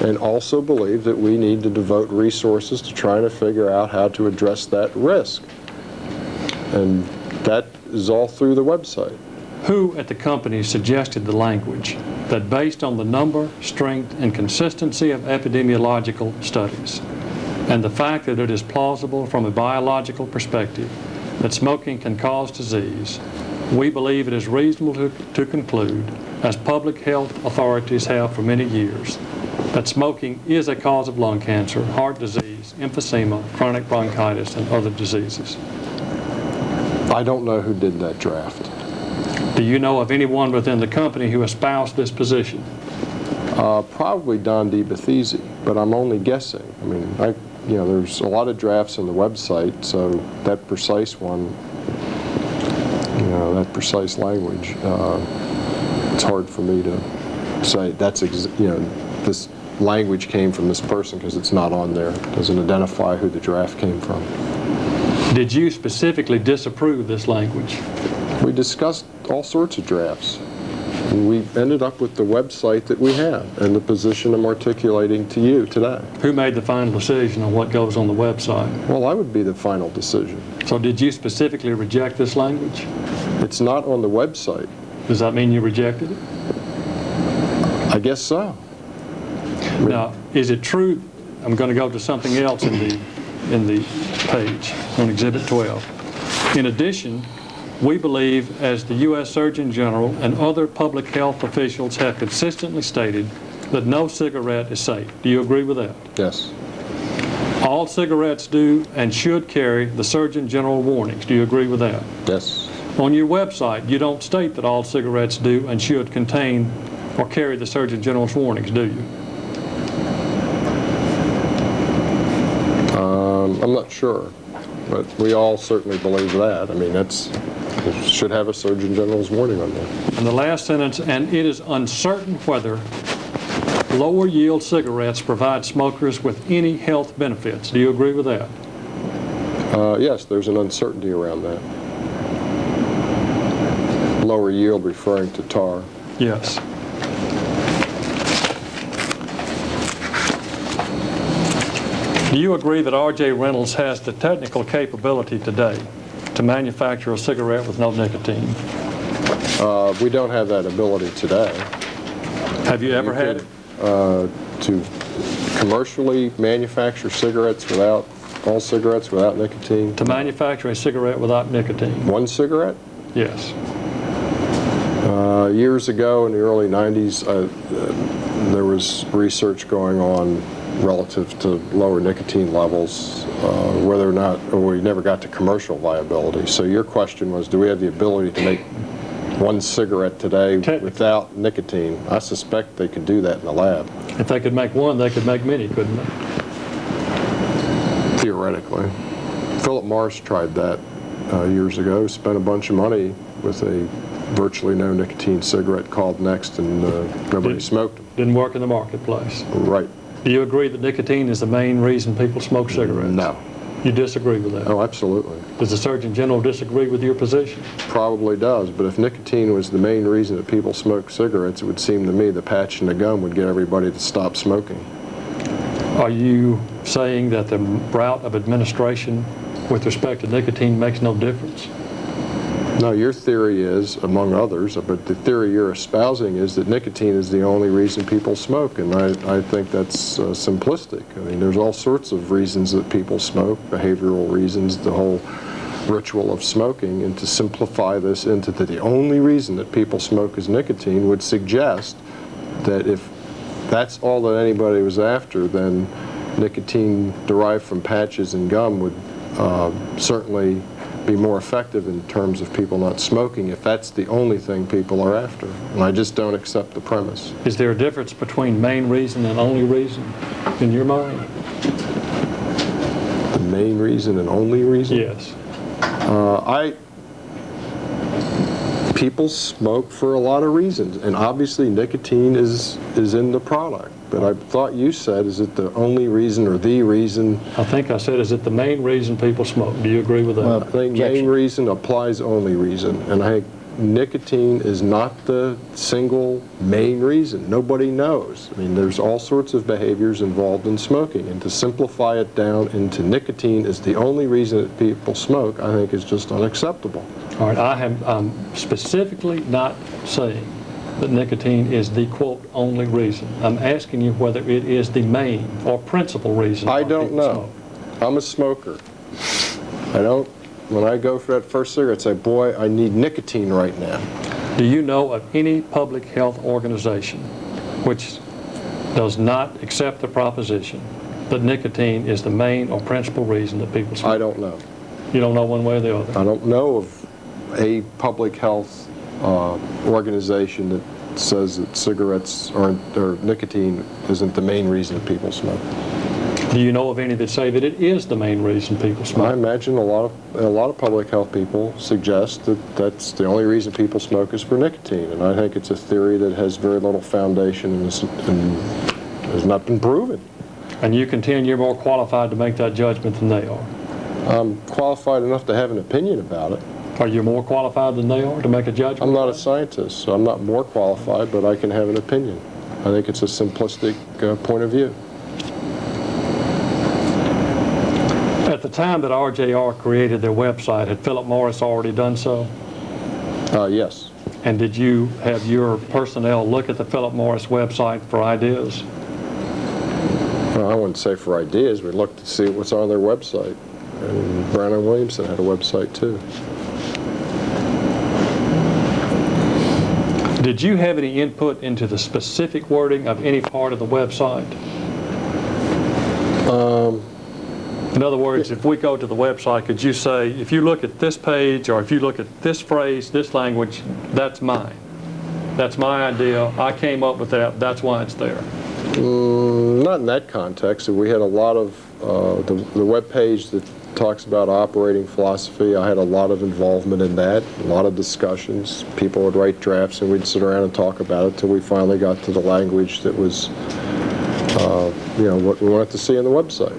and also believe that we need to devote resources to trying to figure out how to address that risk. And that is all through the website. Who at the company suggested the language that based on the number, strength, and consistency of epidemiological studies, and the fact that it is plausible from a biological perspective that smoking can cause disease, we believe it is reasonable to conclude, as public health authorities have for many years, that smoking is a cause of lung cancer, heart disease, emphysema, chronic bronchitis, and other diseases? I don't know who did that draft. Do you know of anyone within the company who espoused this position? Probably Don DeBathese, but I'm only guessing. I mean, there's a lot of drafts on the website, so that precise one, that precise language, it's hard for me to say that's, this language came from this person because it's not on there. It doesn't identify who the draft came from. Did you specifically disapprove this language? We discussed all sorts of drafts. We ended up with the website that we have and the position I'm articulating to you today. Who made the final decision on what goes on the website? Well, I would be the final decision. So did you specifically reject this language? It's not on the website. Does that mean you rejected it? I guess so. Now, is it true, I'm going to go to something else in the page on Exhibit 12. In addition, we believe, as the U.S. Surgeon General and other public health officials have consistently stated, that no cigarette is safe. Do you agree with that? Yes. All cigarettes do and should carry the Surgeon General warnings. Do you agree with that? Yes. On your website, you don't state that all cigarettes do and should contain or carry the Surgeon General's warnings, do you? I'm not sure, but we all certainly believe that. I mean, it should have a Surgeon General's warning on there. And the last sentence, and it is uncertain whether lower yield cigarettes provide smokers with any health benefits. Do you agree with that? Yes, there's an uncertainty around that. Lower yield referring to tar. Yes. Do you agree that R.J. Reynolds has the technical capability today to manufacture a cigarette with no nicotine? We don't have that ability today. Have you ever had it? To commercially manufacture all cigarettes without nicotine? To manufacture a cigarette without nicotine? One cigarette? Yes. Years ago, in the early 90s, there was research going on relative to lower nicotine levels, whether or not, or we never got to commercial viability. So your question was, do we have the ability to make one cigarette today without nicotine? I suspect they could do that in the lab. If they could make one, they could make many, couldn't they? Theoretically. Philip Morris tried that years ago, spent a bunch of money with a virtually no nicotine cigarette called Next, and nobody smoked them. Didn't work in the marketplace. Right. Do you agree that nicotine is the main reason people smoke cigarettes? No. You disagree with that? Oh, absolutely. Does the Surgeon General disagree with your position? Probably does, but if nicotine was the main reason that people smoke cigarettes, it would seem to me the patch and the gum would get everybody to stop smoking. Are you saying that the route of administration with respect to nicotine makes no difference? No, your theory is, among others, but the theory you're espousing is that nicotine is the only reason people smoke, and I think that's simplistic. I mean, there's all sorts of reasons that people smoke, behavioral reasons, the whole ritual of smoking, and to simplify this into the only reason that people smoke is nicotine would suggest that if that's all that anybody was after, then nicotine derived from patches and gum would certainly be more effective in terms of people not smoking if that's the only thing people are after. And I just don't accept the premise. Is there a difference between main reason and only reason in your mind? The main reason and only reason? Yes. People smoke for a lot of reasons, and obviously nicotine is in the product. But I thought you said, is it the only reason or the reason? I think I said, is it the main reason people smoke? Do you agree with that? Well, I think main reason applies only reason, and I think nicotine is not the single main reason. Nobody knows. I mean, there's all sorts of behaviors involved in smoking, and to simplify it down into nicotine is the only reason that people smoke, I think is just unacceptable. All right, I'm specifically not saying that nicotine is the, quote, only reason. I'm asking you whether it is the main or principal reason. I don't know. I'm a smoker. When I go for that first cigarette, I say, boy, I need nicotine right now. Do you know of any public health organization which does not accept the proposition that nicotine is the main or principal reason that people smoke? I don't know. You don't know one way or the other? I don't know of a public health organization that says that cigarettes or nicotine isn't the main reason that people smoke. Do you know of any that say that it is the main reason people smoke? I imagine a lot of public health people suggest that that's the only reason people smoke is for nicotine, and I think it's a theory that has very little foundation and has not been proven. And you contend you're more qualified to make that judgment than they are? I'm qualified enough to have an opinion about it. Are you more qualified than they are to make a judgment? I'm not a scientist, so I'm not more qualified, but I can have an opinion. I think it's a simplistic point of view. At the time that RJR created their website, had Philip Morris already done so? Yes. And did you have your personnel look at the Philip Morris website for ideas? Well, I wouldn't say for ideas. We looked to see what's on their website. And Brown and Williamson had a website too. Did you have any input into the specific wording of any part of the website? In other words, if we go to the website, could you say, if you look at this page, or if you look at this phrase, this language, that's mine. That's my idea. I came up with that. That's why it's there. Not in that context. We had a lot of, the web page that talks about operating philosophy, I had a lot of involvement in that, a lot of discussions. People would write drafts and we'd sit around and talk about it until we finally got to the language that was, what we wanted to see on the website.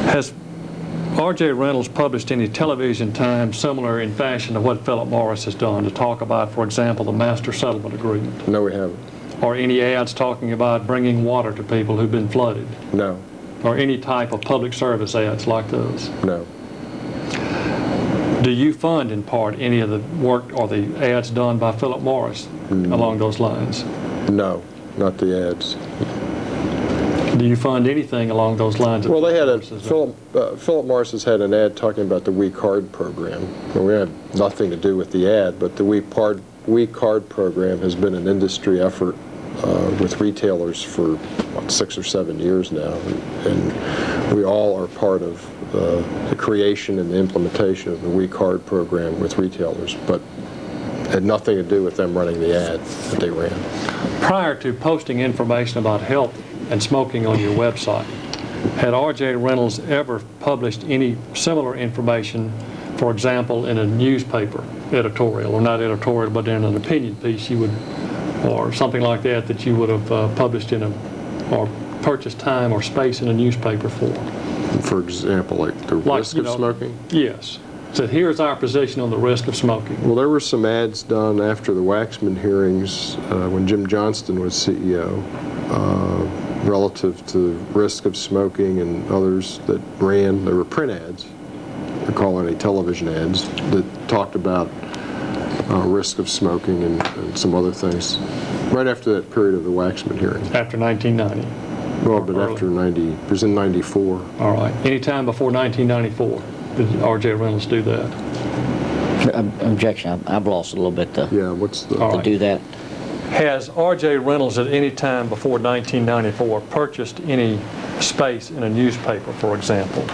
Has R.J. Reynolds published any television time similar in fashion to what Philip Morris has done to talk about, for example, the Master Settlement Agreement? No, we haven't. Or any ads talking about bringing water to people who've been flooded? No. Or any type of public service ads like those? No. Do you fund in part any of the work or the ads done by Philip Morris along those lines? No, not the ads. Do you fund anything along those lines? Well, they had Philip Morris has had an ad talking about the We Card program. Well, we had nothing to do with the ad, but the We Card program has been an industry effort with retailers for 6 or 7 years now, and we all are part of the creation and the implementation of the We Card program with retailers, but had nothing to do with them running the ad that they ran. Prior to posting information about health and smoking on your website, had R.J. Reynolds ever published any similar information, for example, in a newspaper editorial, or not editorial, but in an opinion piece you would, or something like that, that you would have published in or purchased time or space in a newspaper for? For example, like the risk of smoking? Yes. So here's our position on the risk of smoking. Well, there were some ads done after the Waxman hearings when Jim Johnston was CEO relative to risk of smoking and others that ran. There were print ads. I call any television ads that talked about risk of smoking and some other things right after that period of the Waxman hearing. After 1990. Well, but after 90, it was in 94. All right. Anytime before 1994, did R.J. Reynolds do that? Objection. I've lost a little bit to, Yeah, what's the... to do that. Has R.J. Reynolds at any time before 1994 purchased any space in a newspaper, for example,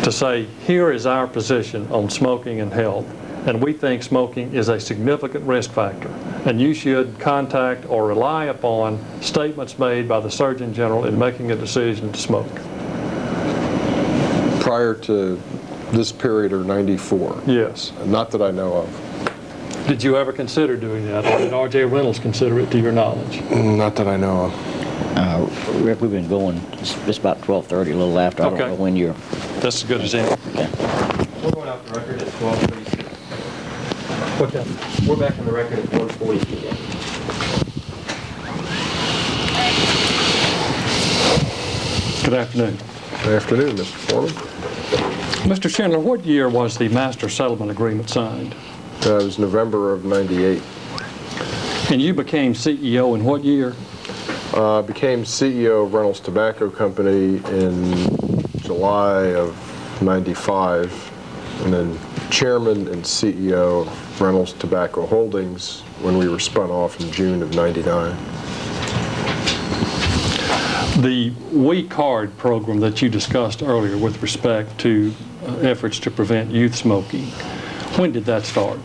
to say, here is our position on smoking and health, and we think smoking is a significant risk factor, and you should contact or rely upon statements made by the Surgeon General in making a decision to smoke? Prior to this period, or 94? Yes. Not that I know of. Did you ever consider doing that, or did R.J. Reynolds consider it to your knowledge? Not that I know of. Rick, we've been going, it's about 12:30, a little after. I don't know when you're... That's as good as any. Okay. We're going off the record at 12:36. What's that? We're back on the record at 1:40 p.m. Good afternoon. Good afternoon, Mr. Foreman. Mr. Schindler, what year was the Master Settlement Agreement signed? It was November of 98. And you became CEO in what year? Became CEO of Reynolds Tobacco Company in July of 95, and then chairman and CEO of Reynolds Tobacco Holdings when we were spun off in June of 99. The We Card program that you discussed earlier with respect to efforts to prevent youth smoking, when did that start?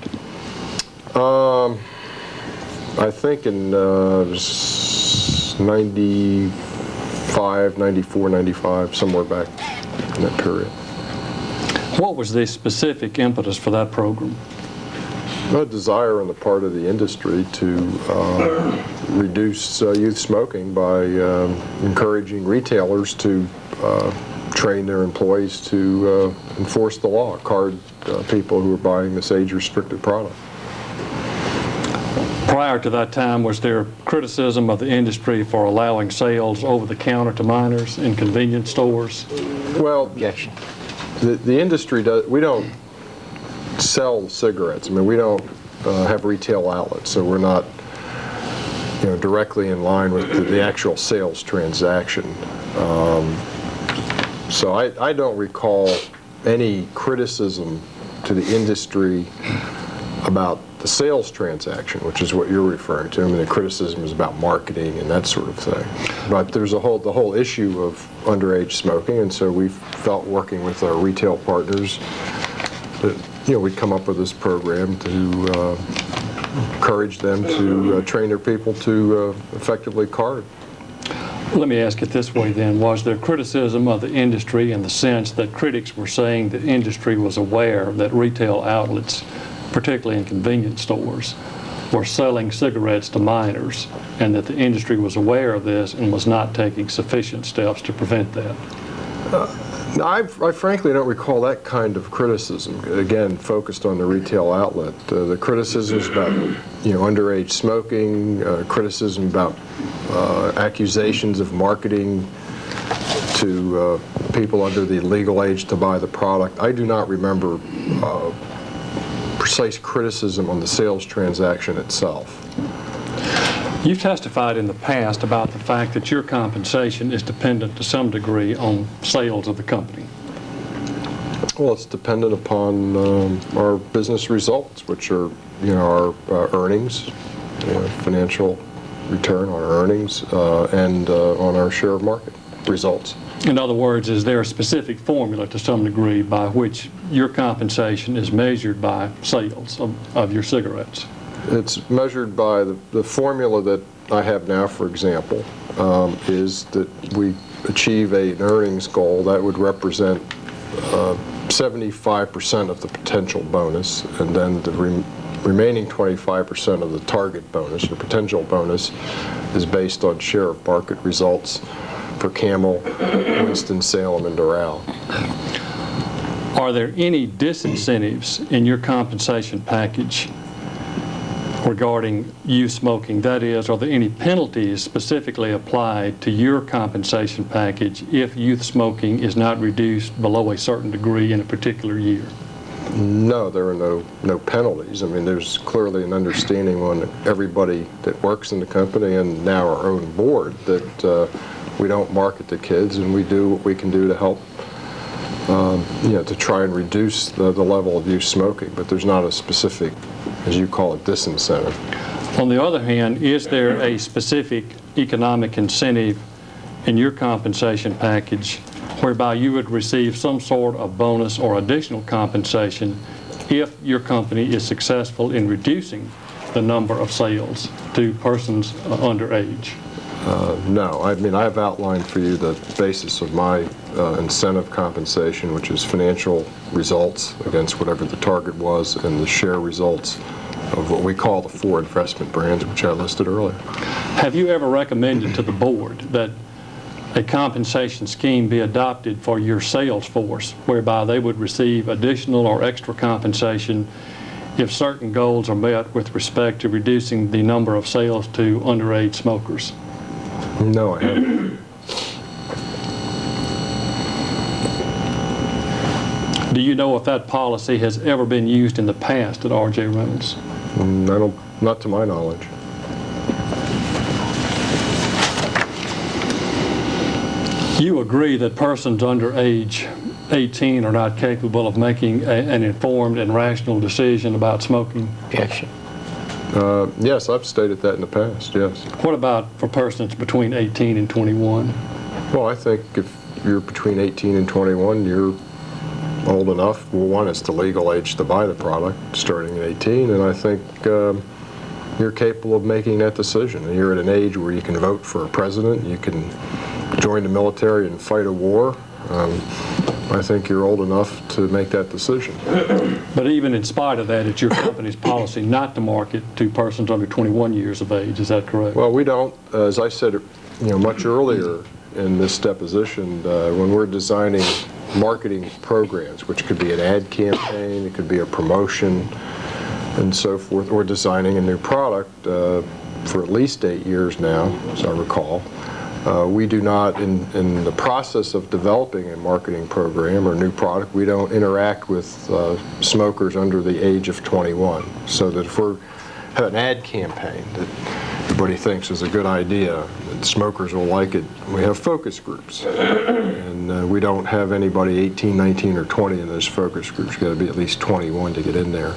I think in 95, 94, 95, somewhere back in that period. What was the specific impetus for that program? A desire on the part of the industry to reduce youth smoking by encouraging retailers to train their employees to enforce the law, card people who are buying this age-restricted product. Prior to that time, was there criticism of the industry for allowing sales over the counter to minors in convenience stores? Well, Objection. the industry does. We don't sell cigarettes. I mean, we don't have retail outlets, so we're not, directly in line with the actual sales transaction. So I don't recall any criticism to the industry about the sales transaction, which is what you're referring to. I mean, the criticism is about marketing and that sort of thing. But there's the whole issue of underage smoking, and so we felt, working with our retail partners, that we'd come up with this program to encourage them to train their people to effectively card. Let me ask it this way then. Was there criticism of the industry in the sense that critics were saying the industry was aware that retail outlets, particularly in convenience stores, were selling cigarettes to minors, and that the industry was aware of this and was not taking sufficient steps to prevent that? I frankly don't recall that kind of criticism, again, focused on the retail outlet. The criticisms about, underage smoking, criticism about accusations of marketing to people under the legal age to buy the product. I do not remember precise criticism on the sales transaction itself. You've testified in the past about the fact that your compensation is dependent to some degree on sales of the company. Well, it's dependent upon our business results, which are, our earnings, financial return on our earnings, and on our share of market results. In other words, is there a specific formula to some degree by which your compensation is measured by sales of your cigarettes? It's measured by the formula that I have now, for example, is that we achieve an earnings goal that would represent 75% of the potential bonus, and then the remaining 25% of the target bonus or potential bonus is based on share of market results for Camel, Winston-Salem, and Doral. Are there any disincentives in your compensation package regarding youth smoking? That is, are there any penalties specifically applied to your compensation package if youth smoking is not reduced below a certain degree in a particular year? No, there are no penalties. I mean, there's clearly an understanding on everybody that works in the company and now our own board that we don't market to kids, and we do what we can do to help to try and reduce the level of youth smoking, but there's not a specific, as you call it, disincentive. On the other hand, is there a specific economic incentive in your compensation package whereby you would receive some sort of bonus or additional compensation if your company is successful in reducing the number of sales to persons underage? No. I mean, I've outlined for you the basis of my incentive compensation, which is financial results against whatever the target was, and the share results of what we call the 4 investment brands, which I listed earlier. Have you ever recommended to the board that a compensation scheme be adopted for your sales force whereby they would receive additional or extra compensation if certain goals are met with respect to reducing the number of sales to underage smokers? No, I haven't. Do you know if that policy has ever been used in the past at R.J. Reynolds? Not to my knowledge. You agree that persons under age 18 are not capable of making an informed and rational decision about smoking? Objection. Yes, I've stated that in the past, yes. What about for persons between 18 and 21? Well, I think if you're between 18 and 21, you're old enough. Well, one, it's the legal age to buy the product, starting at 18, and I think you're capable of making that decision. And you're at an age where you can vote for a president, you can join the military and fight a war. I think you're old enough to make that decision. But even in spite of that, it's your company's policy not to market to persons under 21 years of age. Is that correct? Well, we don't. As I said, much earlier in this deposition, when we're designing marketing programs, which could be an ad campaign, it could be a promotion, and so forth, or designing a new product for at least 8 years now, as I recall. We do not, in the process of developing a marketing program or new product, we don't interact with smokers under the age of 21. So that if we have an ad campaign that everybody thinks is a good idea, that smokers will like it, we have focus groups. And we don't have anybody 18, 19, or 20 in those focus groups. You've got to be at least 21 to get in there.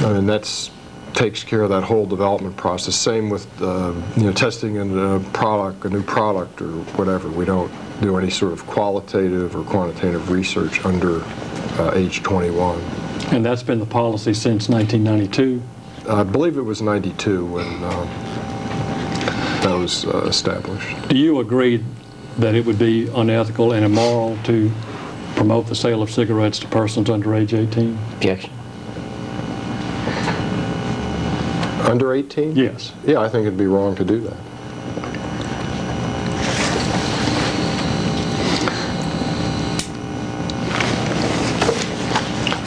And that's takes care of that whole development process. Same with testing a new product or whatever. We don't do any sort of qualitative or quantitative research under age 21. And that's been the policy since 1992? I believe it was 92 when that was established. Do you agree that it would be unethical and immoral to promote the sale of cigarettes to persons under age 18? Objection. Under 18? Yes. Yeah, I think it'd be wrong to do that.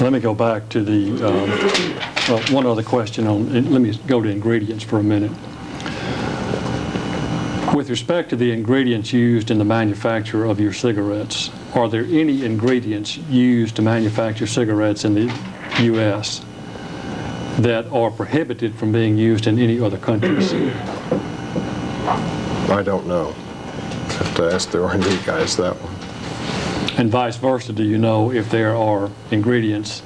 Let me go back to the, one other question let me go to ingredients for a minute. With respect to the ingredients used in the manufacture of your cigarettes, are there any ingredients used to manufacture cigarettes in the U.S. that are prohibited from being used in any other countries? I don't know. I have to ask the R&D guys that one. And vice versa, do you know if there are ingredients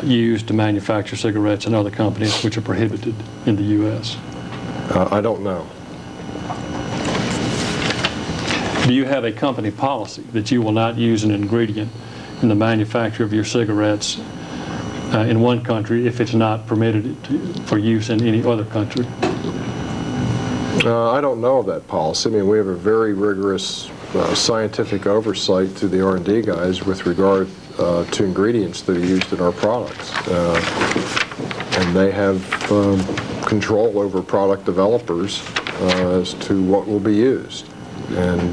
used to manufacture cigarettes in other companies which are prohibited in the U.S.? I don't know. Do you have a company policy that you will not use an ingredient in the manufacture of your cigarettes in one country if it's not permitted for use in any other country? I don't know of that policy. I mean, we have a very rigorous scientific oversight through the R&D guys with regard to ingredients that are used in our products. And they have control over product developers as to what will be used. and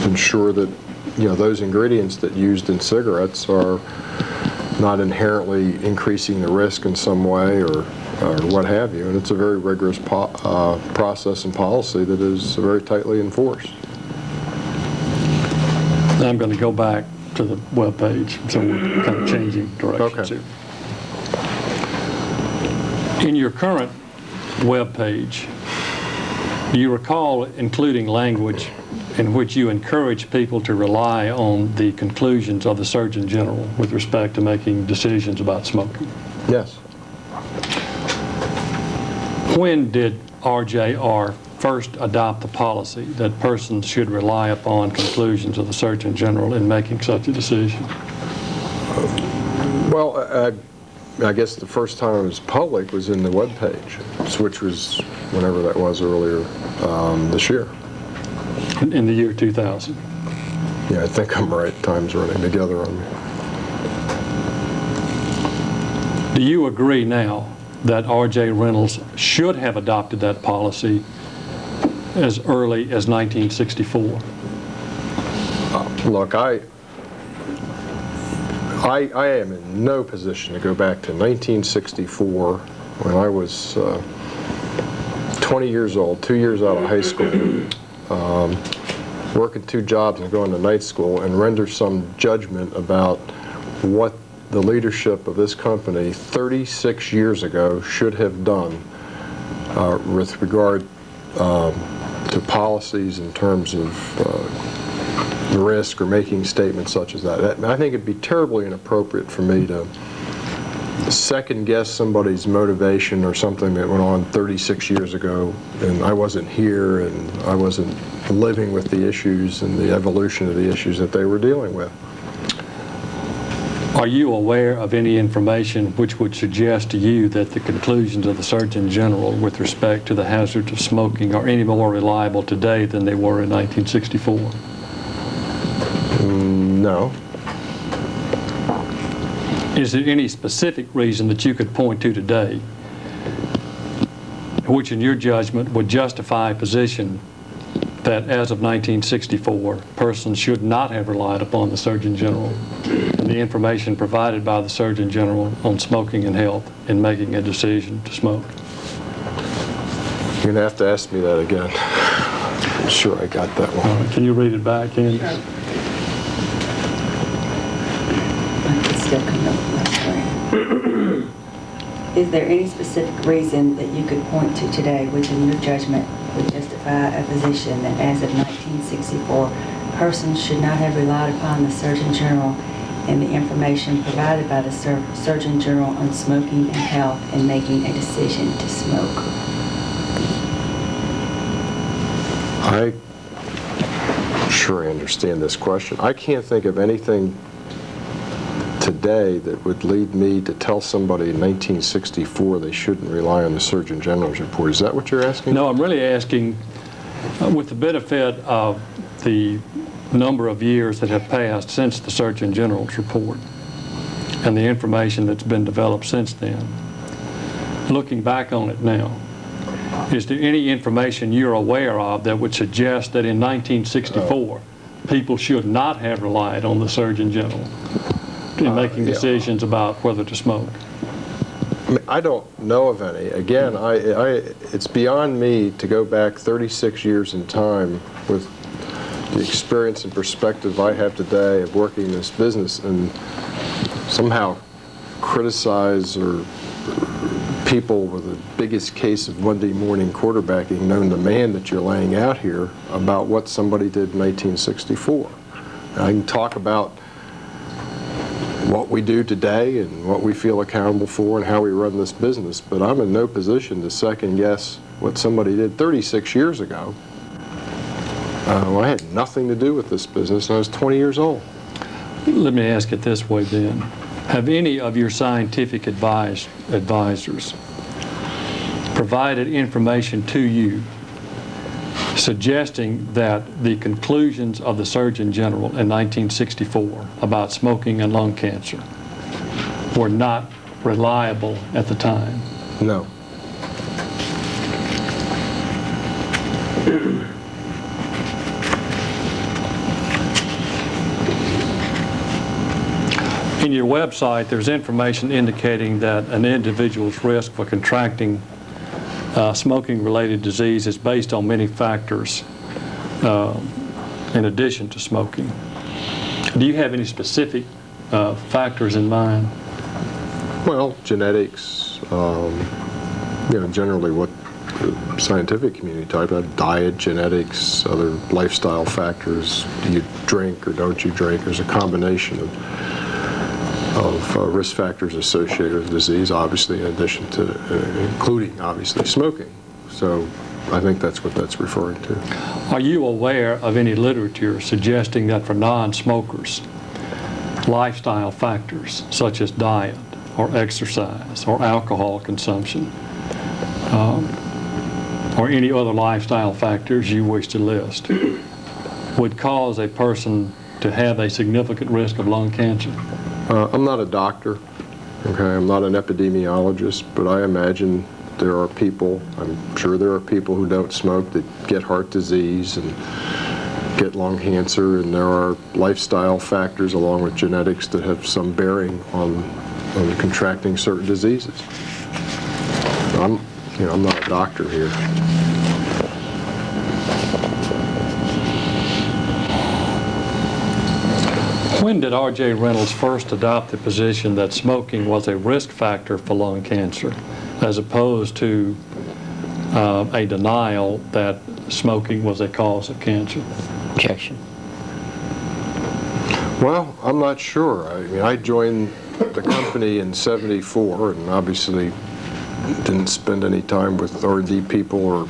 ensure that, those ingredients that used in cigarettes are not inherently increasing the risk in some way or what have you. And it's a very rigorous process and policy that is very tightly enforced. Now I'm going to go back to the webpage, so we're kind of changing directions here. In your current webpage, do you recall including language in which you encourage people to rely on the conclusions of the Surgeon General with respect to making decisions about smoking? Yes. When did RJR first adopt the policy that persons should rely upon conclusions of the Surgeon General in making such a decision? Well, I guess the first time it was public was in the webpage, which was whenever that was earlier this year. In the year 2000? Yeah, I think I'm right. Time's running together on me. Do you agree now that R.J. Reynolds should have adopted that policy as early as 1964? Look, I am in no position to go back to 1964 when I was 20 years old, 2 years out of high school, working 2 jobs and going to night school, and render some judgment about what the leadership of this company 36 years ago should have done with regard to policies in terms of risk or making statements such as that. I think it'd be terribly inappropriate for me to second guess somebody's motivation or something that went on 36 years ago, and I wasn't here and I wasn't living with the issues and the evolution of the issues that they were dealing with. Are you aware of any information which would suggest to you that the conclusions of the Surgeon General with respect to the hazards of smoking are any more reliable today than they were in 1964? No. Is there any specific reason that you could point to today which in your judgment would justify a position that as of 1964 persons should not have relied upon the Surgeon General and the information provided by the Surgeon General on smoking and health in making a decision to smoke? You're going to have to ask me that again. I'm sure I got that one. All right, can you read it back, Candace? Sure. It's still coming up on my screen. Is there any specific reason that you could point to today which in your judgment would justify a position that as of 1964 persons should not have relied upon the Surgeon General and the information provided by the Surgeon General on smoking and health in making a decision to smoke? I'm sure I understand this question. I can't think of anything today that would lead me to tell somebody in 1964 they shouldn't rely on the Surgeon General's report. Is that what you're asking? No, I'm really asking, with the benefit of the number of years that have passed since the Surgeon General's report and the information that's been developed since then, looking back on it now, is there any information you're aware of that would suggest that in 1964 people should not have relied on the Surgeon General in making decisions about whether to smoke? I mean, I don't know of any. Again, it's beyond me to go back 36 years in time with the experience and perspective I have today of working in this business and somehow criticize or people with the biggest case of Monday morning quarterbacking known to man that you're laying out here about what somebody did in 1964. And I can talk about what we do today and what we feel accountable for and how we run this business, but I'm in no position to second guess what somebody did 36 years ago. I had nothing to do with this business and I was 20 years old. Let me ask it this way then. Have any of your scientific advisors provided information to you suggesting that the conclusions of the Surgeon General in 1964 about smoking and lung cancer were not reliable at the time? No. In your website, there's information indicating that an individual's risk for contracting smoking-related disease is based on many factors in addition to smoking. Do you have any specific factors in mind? Well, genetics, generally what the scientific community talks about, diet, genetics, other lifestyle factors. Do you drink or don't you drink? There's a combination of risk factors associated with disease, obviously, in addition to, including, obviously, smoking. So I think that's what that's referring to. Are you aware of any literature suggesting that for non-smokers, lifestyle factors such as diet or exercise or alcohol consumption or any other lifestyle factors you wish to list would cause a person to have a significant risk of lung cancer? I'm not a doctor, okay? I'm not an epidemiologist, but I imagine there are people, I'm sure there are people who don't smoke that get heart disease and get lung cancer, and there are lifestyle factors along with genetics that have some bearing on contracting certain diseases. I'm not a doctor here. When did R.J. Reynolds first adopt the position that smoking was a risk factor for lung cancer, as opposed to a denial that smoking was a cause of cancer? Objection. Well, I'm not sure. I mean, I joined the company in '74 and obviously didn't spend any time with R&D people or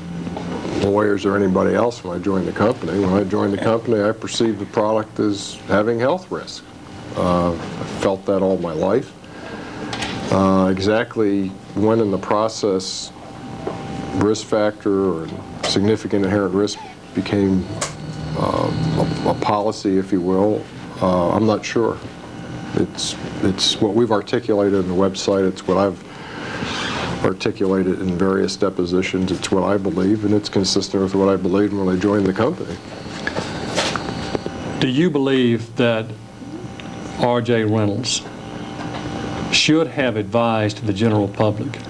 lawyers or anybody else when I joined the company. When I joined the company, I perceived the product as having health risk. I felt that all my life. Exactly when in the process risk factor or significant inherent risk became a policy, if you will, I'm not sure. It's what we've articulated in the website. It's what I've articulated in various depositions. It's what I believe, and it's consistent with what I believed when I joined the company. Do you believe that R.J. Reynolds should have advised the general public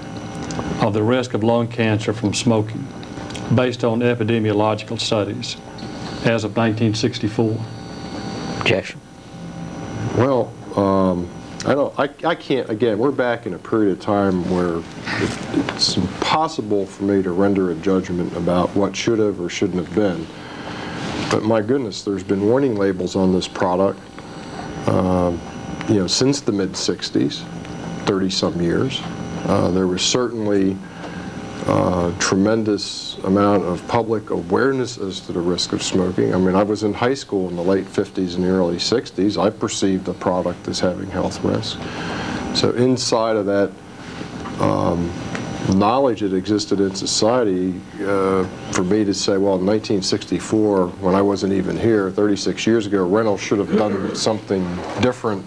of the risk of lung cancer from smoking based on epidemiological studies as of 1964? Objection. Well, I can't, again, we're back in a period of time where it's impossible for me to render a judgment about what should have or shouldn't have been. But my goodness, there's been warning labels on this product, since the mid-'60s, 30-some years. There was certainly a tremendous amount of public awareness as to the risk of smoking. I mean, I was in high school in the late 50s and the early 60s. I perceived the product as having health risk. So inside of that knowledge that existed in society, for me to say, well, in 1964, when I wasn't even here, 36 years ago, Reynolds should have done something different.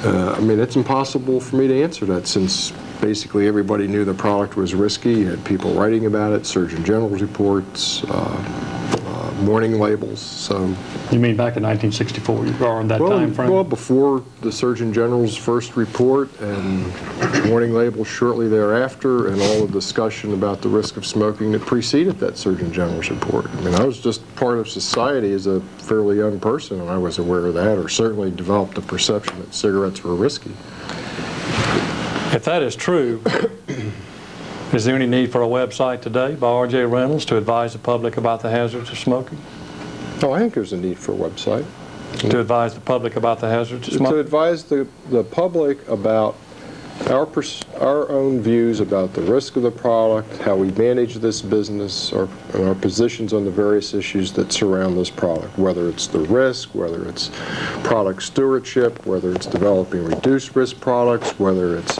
I mean, it's impossible for me to answer that, since basically everybody knew the product was risky. You had people writing about it, Surgeon General's reports, warning labels. So you mean back in 1964, you are in that time frame? Well, before the Surgeon General's first report and warning labels shortly thereafter, and all the discussion about the risk of smoking that preceded that Surgeon General's report. I mean, I was just part of society as a fairly young person, and I was aware of that, or certainly developed a perception that cigarettes were risky. If that is true, is there any need for a website today by R.J. Reynolds to advise the public about the hazards of smoking? Oh, I think there's a need for a website. To advise the public about the hazards of smoking? To advise the public about our own views about the risk of the product, how we manage this business, and our positions on the various issues that surround this product, whether it's the risk, whether it's product stewardship, whether it's developing reduced risk products, whether it's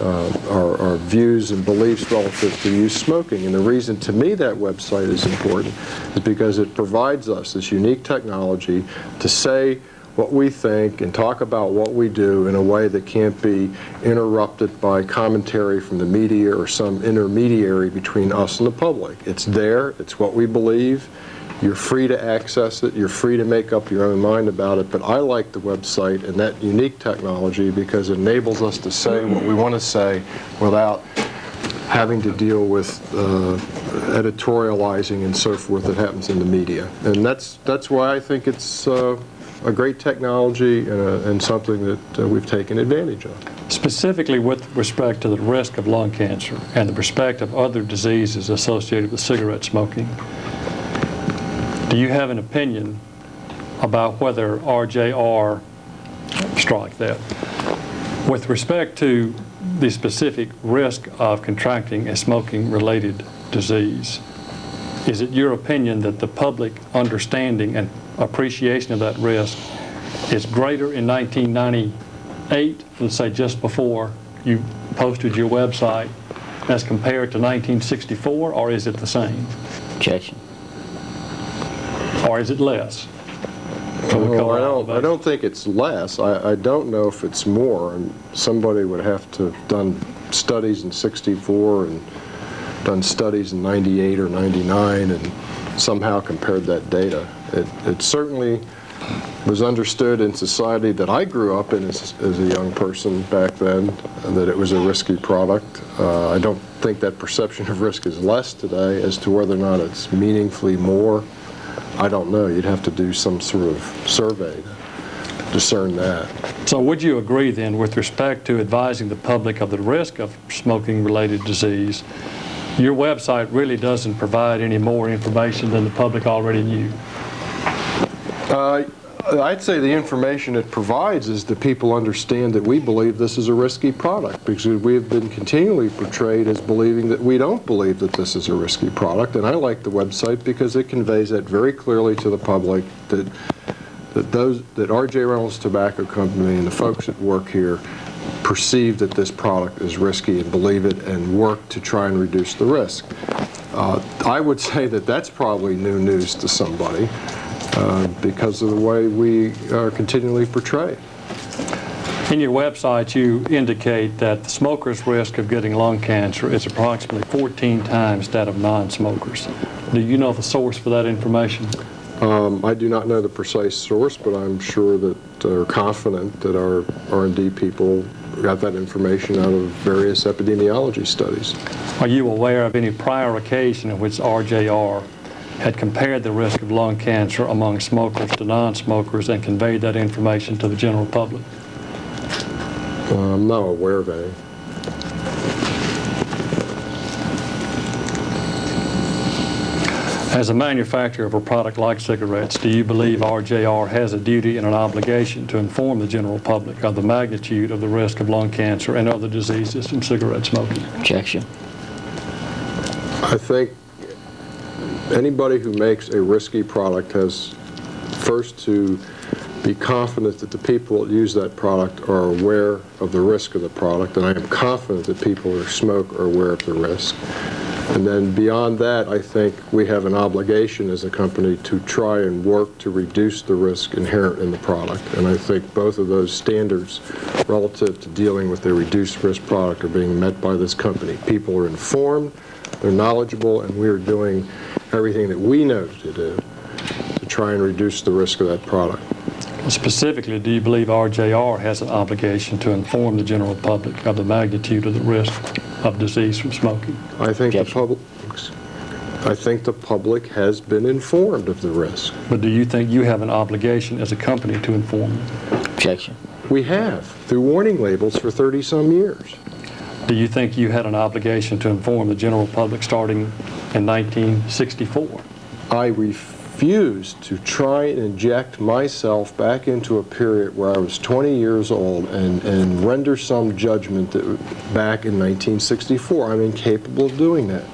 our views and beliefs relative to youth smoking. And the reason to me that website is important is because it provides us this unique technology to say what we think and talk about what we do in a way that can't be interrupted by commentary from the media or some intermediary between us and the public. It's there, it's what we believe, You're free to access it. You're free to make up your own mind about it. But I like the website and that unique technology because it enables us to say what we want to say without having to deal with editorializing and so forth that happens in the media. And that's why I think it's a great technology and something that we've taken advantage of. Specifically with respect to the risk of lung cancer and the respect of other diseases associated with cigarette smoking, do you have an opinion about whether RJR, strike that, with respect to the specific risk of contracting a smoking-related disease, is it your opinion that the public understanding and appreciation of that risk is greater in 1998, let's say just before you posted your website, as compared to 1964, or is it the same? Objection. Or is it less? Oh, I don't think it's less. I don't know if it's more. And somebody would have to have done studies in '64 and done studies in '98 or '99 and somehow compared that data. It certainly was understood in society that I grew up in as a young person back then that it was a risky product. I don't think that perception of risk is less today. As to whether or not it's meaningfully more, I don't know. You'd have to do some sort of survey to discern that. So would you agree then, with respect to advising the public of the risk of smoking-related disease, your website really doesn't provide any more information than the public already knew? I'd say the information it provides is that people understand that we believe this is a risky product, because we have been continually portrayed as believing that we don't believe that this is a risky product. And I like the website because it conveys that very clearly to the public, that R.J. Reynolds Tobacco Company and the folks that work here perceive that this product is risky and believe it and work to try and reduce the risk. I would say that that's probably new news to somebody. Because of the way we are continually portrayed. In your website, you indicate that the smoker's risk of getting lung cancer is approximately 14 times that of non-smokers. Do you know the source for that information? I do not know the precise source, but I'm sure that, or confident that our R&D people got that information out of various epidemiology studies. Are you aware of any prior occasion in which RJR had compared the risk of lung cancer among smokers to non-smokers and conveyed that information to the general public? I'm not aware of any. As a manufacturer of a product like cigarettes, do you believe RJR has a duty and an obligation to inform the general public of the magnitude of the risk of lung cancer and other diseases from cigarette smoking? Objection. I think anybody who makes a risky product has first to be confident that the people that use that product are aware of the risk of the product, and I am confident that people who smoke are aware of the risk. And then beyond that, I think we have an obligation as a company to try and work to reduce the risk inherent in the product. And I think both of those standards relative to dealing with a reduced risk product are being met by this company. People are informed, they're knowledgeable, and we are doing everything that we know to do to try and reduce the risk of that product. Specifically, do you believe RJR has an obligation to inform the general public of the magnitude of the risk of disease from smoking? I think the public has been informed of the risk. But do you think you have an obligation as a company to inform them? Objection. We have, through warning labels for 30-some years. Do you think you had an obligation to inform the general public starting in 1964? I refused to try and inject myself back into a period where I was 20 years old and render some judgment that back in 1964. I'm incapable of doing that.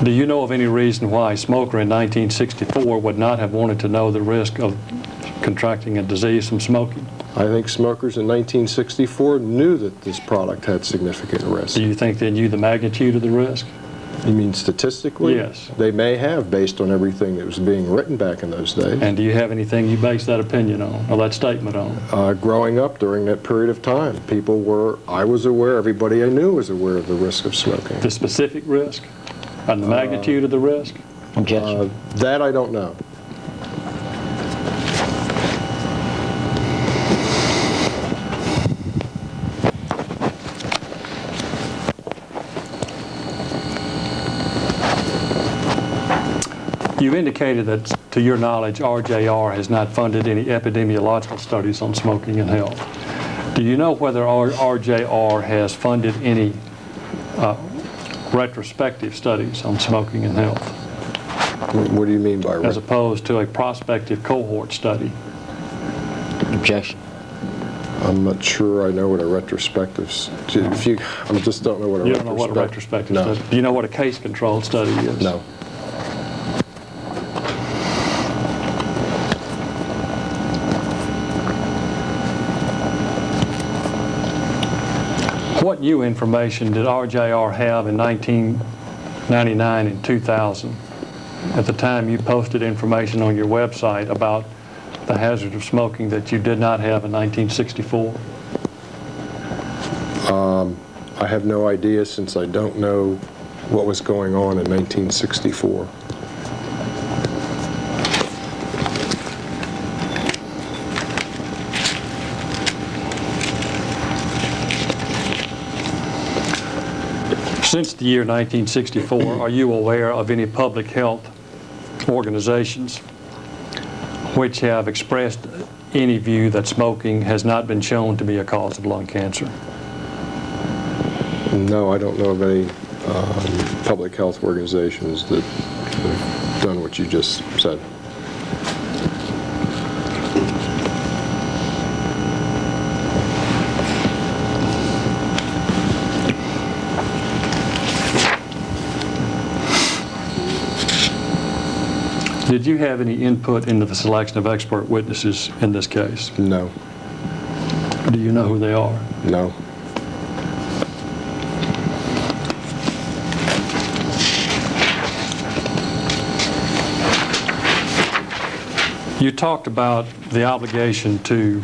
Do you know of any reason why a smoker in 1964 would not have wanted to know the risk of contracting a disease from smoking? I think smokers in 1964 knew that this product had significant risk. Do you think they knew the magnitude of the risk? You mean statistically? Yes. They may have, based on everything that was being written back in those days. And do you have anything you base that opinion on, or that statement on? Growing up during that period of time, I was aware, everybody I knew was aware of the risk of smoking. The specific risk and the magnitude of the risk? Objection. That I don't know. You indicated that, to your knowledge, RJR has not funded any epidemiological studies on smoking and health. Do you know whether RJR has funded any retrospective studies on smoking and health, What do you mean by as opposed to a prospective cohort study? Objection. I'm not sure I know what a retrospective. I just don't know what a retrospective. You don't know what a retrospective No. study. Do you know what a case-controlled study is? No. What new information did RJR have in 1999 and 2000 at the time you posted information on your website about the hazard of smoking that you did not have in 1964? I have no idea, since I don't know what was going on in 1964. Since the year 1964, are you aware of any public health organizations which have expressed any view that smoking has not been shown to be a cause of lung cancer? No, I don't know of any public health organizations that have done what you just said. Did you have any input into the selection of expert witnesses in this case? No. Do you know who they are? No. You talked about the obligation to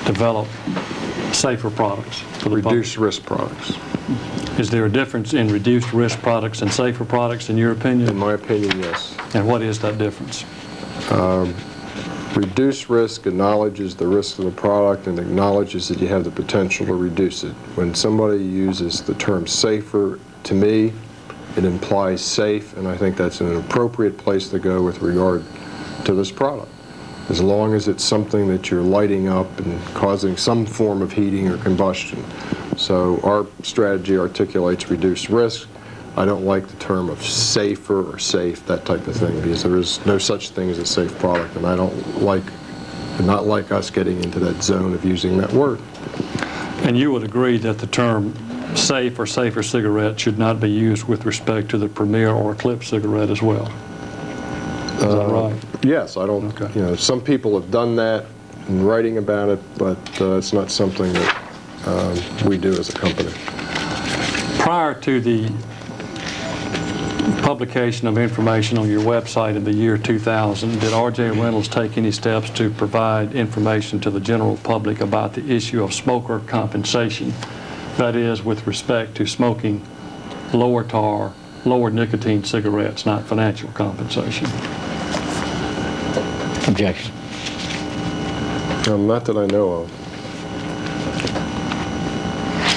develop safer products for the public. Reduced risk products. Is there a difference in reduced risk products and safer products in your opinion? In my opinion, yes. And what is that difference? Reduced risk acknowledges the risk of the product and acknowledges that you have the potential to reduce it. When somebody uses the term safer, to me, it implies safe, and I think that's an appropriate place to go with regard to this product. As long as it's something that you're lighting up and causing some form of heating or combustion. So our strategy articulates reduced risk. I don't like the term of safer or safe, that type of thing, because there is no such thing as a safe product, and I don't like, not like us getting into that zone of using that word. And you would agree that the term safe or safer cigarette should not be used with respect to the Premier or Eclipse cigarette as well? Is that right? Yes, I don't, Okay. you know, some people have done that in writing about it, but it's not something that we do as a company. Prior to the publication of information on your website in the year 2000, did R.J. Reynolds take any steps to provide information to the general public about the issue of smoker compensation? That is, with respect to smoking lower tar, lower nicotine cigarettes, not financial compensation. Objection. Not that I know of.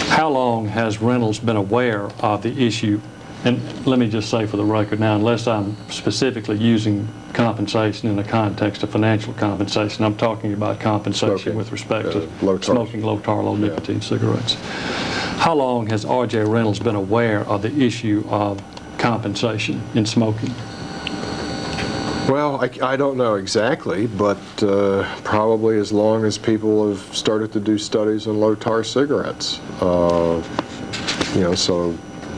How long has Reynolds been aware of the issue? And let me just say for the record now, unless I'm specifically using compensation in the context of financial compensation, I'm talking about compensation Smoking, with respect to low tar. smoking low tar, low nicotine cigarettes. How long has R.J. Reynolds been aware of the issue of compensation in smoking? Well, I don't know exactly, but probably as long as people have started to do studies on low-tar cigarettes. You know, so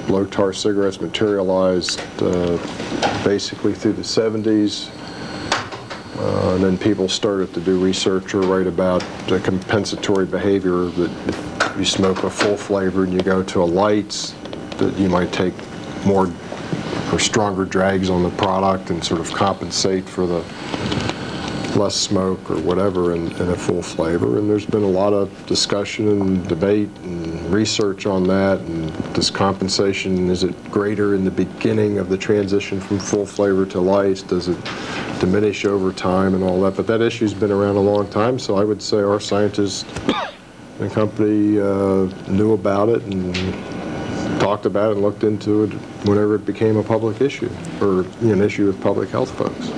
low-tar cigarettes materialized basically through the 70s, and then people started to do research or write about the compensatory behavior that if you smoke a full flavor and you go to a lights, that you might take more or stronger drags on the product and sort of compensate for the less smoke or whatever in a full flavor. And there's been a lot of discussion and debate and research on that. And does compensation, is it greater in the beginning of the transition from full flavor to lights? Does it diminish over time and all that? But that issue's been around a long time, so I would say our scientists and company knew about it and talked about it and looked into it whenever it became a public issue, or an issue with public health folks.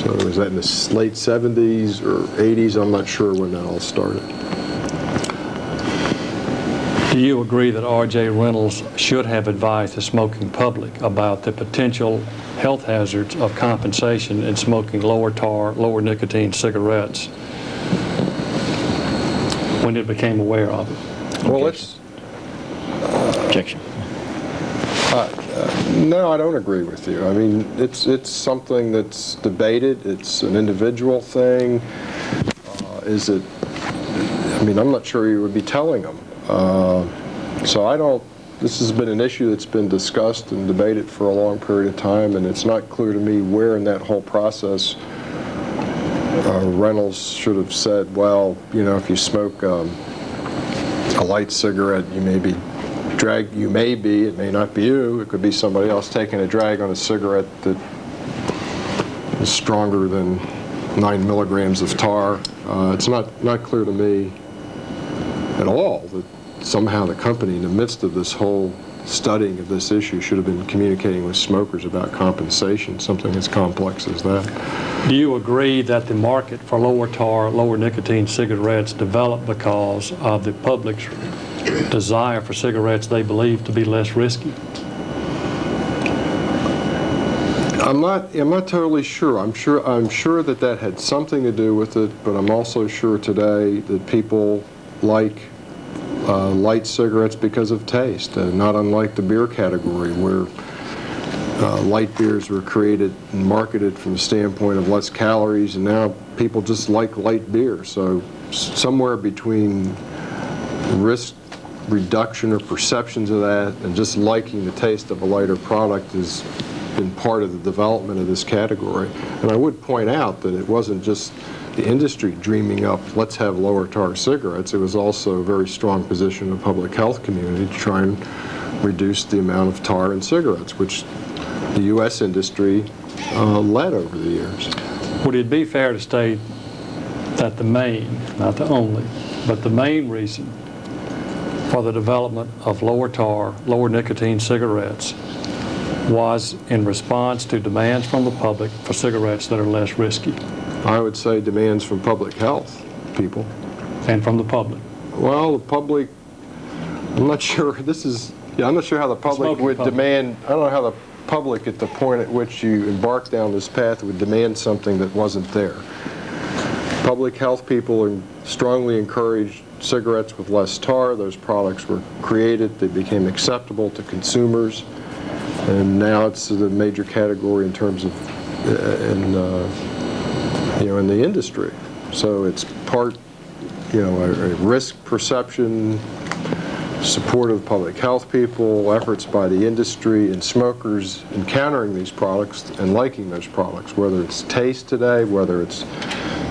So was that in the late 70s or 80s? I'm not sure when that all started. Do you agree that R.J. Reynolds should have advised the smoking public about the potential health hazards of compensation in smoking lower tar, lower nicotine cigarettes when it became aware of it? Well, it's... Objection. No, I don't agree with you. I mean, it's something that's debated. It's an individual thing. Is it... I mean, I'm not sure you would be telling them. So I don't... This has been an issue that's been discussed and debated for a long period of time, and it's not clear to me where in that whole process Reynolds should have said, well, if you smoke a light cigarette, it may not be you, it could be somebody else taking a drag on a cigarette that is stronger than 9 milligrams of tar. It's not clear to me at all that somehow the company, in the midst of this whole studying of this issue, should have been communicating with smokers about compensation, something as complex as that. Do you agree that the market for lower tar, lower nicotine cigarettes developed because of the public's desire for cigarettes they believe to be less risky? I'm not totally sure. I'm sure that had something to do with it, but I'm also sure today that people like light cigarettes because of taste, not unlike the beer category, where light beers were created and marketed from the standpoint of less calories, and now people just like light beer. So somewhere between risk reduction or perceptions of that and just liking the taste of a lighter product has been part of the development of this category. And I would point out that it wasn't just the industry dreaming up, let's have lower tar cigarettes. It was also a very strong position of the public health community to try and reduce the amount of tar in cigarettes, which the U.S. industry led over the years. Would it be fair to state that the main, not the only, but the main reason for the development of lower tar, lower nicotine cigarettes was in response to demands from the public for cigarettes that are less risky? I would say demands from public health people. And from the public? Well, the public, I'm not sure, I'm not sure how the public would demand, I don't know how the public at the point at which you embark down this path would demand something that wasn't there. Public health people strongly encouraged cigarettes with less tar. Those products were created, they became acceptable to consumers, and now it's a major category in terms of in the industry. So it's part, a risk perception, support of public health people, efforts by the industry and smokers encountering these products and liking those products, whether it's taste today, whether it's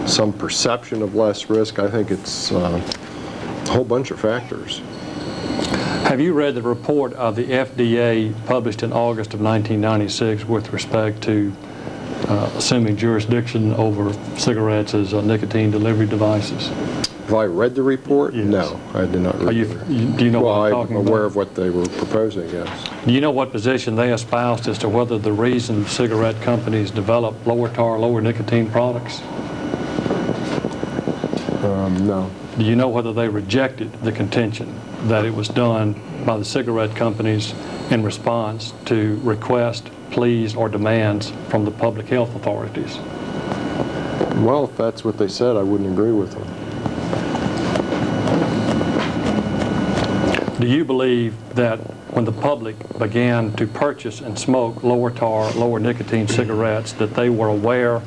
some perception of less risk. I think it's a whole bunch of factors. Have you read the report of the FDA published in August of 1996 with respect to assuming jurisdiction over cigarettes as nicotine delivery devices? Have I read the report? Yes. No, I did not read it. Do you know what I'm talking about? I'm aware of what they were proposing, yes. Do you know what position they espoused as to whether the reason cigarette companies develop lower tar, lower nicotine products? No. Do you know whether they rejected the contention that it was done by the cigarette companies in response to requests, pleas, or demands from the public health authorities? Well, if that's what they said, I wouldn't agree with them. Do you believe that when the public began to purchase and smoke lower tar, lower nicotine cigarettes, that they were aware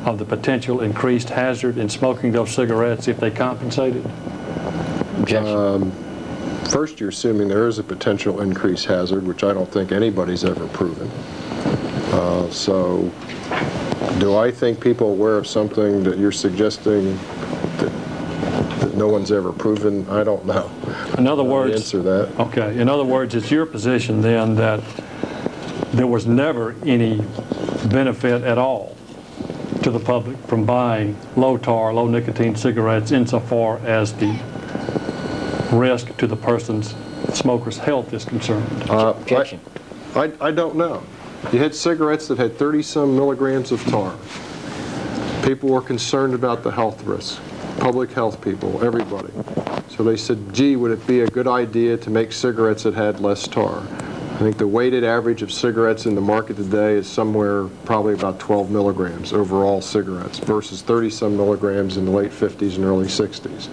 of the potential increased hazard in smoking those cigarettes if they compensated? Objection. First, you're assuming there is a potential increased hazard, which I don't think anybody's ever proven. So Do I think people are aware of something that you're suggesting that no one's ever proven? I don't know. In other I'll words, answer that. okay. In other words, it's your position then that there was never any benefit at all to the public from buying low tar, low nicotine cigarettes insofar as the risk to the person's smoker's health is concerned. Objection. I don't know. You had cigarettes that had 30-some milligrams of tar. People were concerned about the health risks. Public health people, everybody. So they said, gee, would it be a good idea to make cigarettes that had less tar? I think the weighted average of cigarettes in the market today is somewhere probably about 12 milligrams overall cigarettes versus 30-some milligrams in the late 50s and early 60s.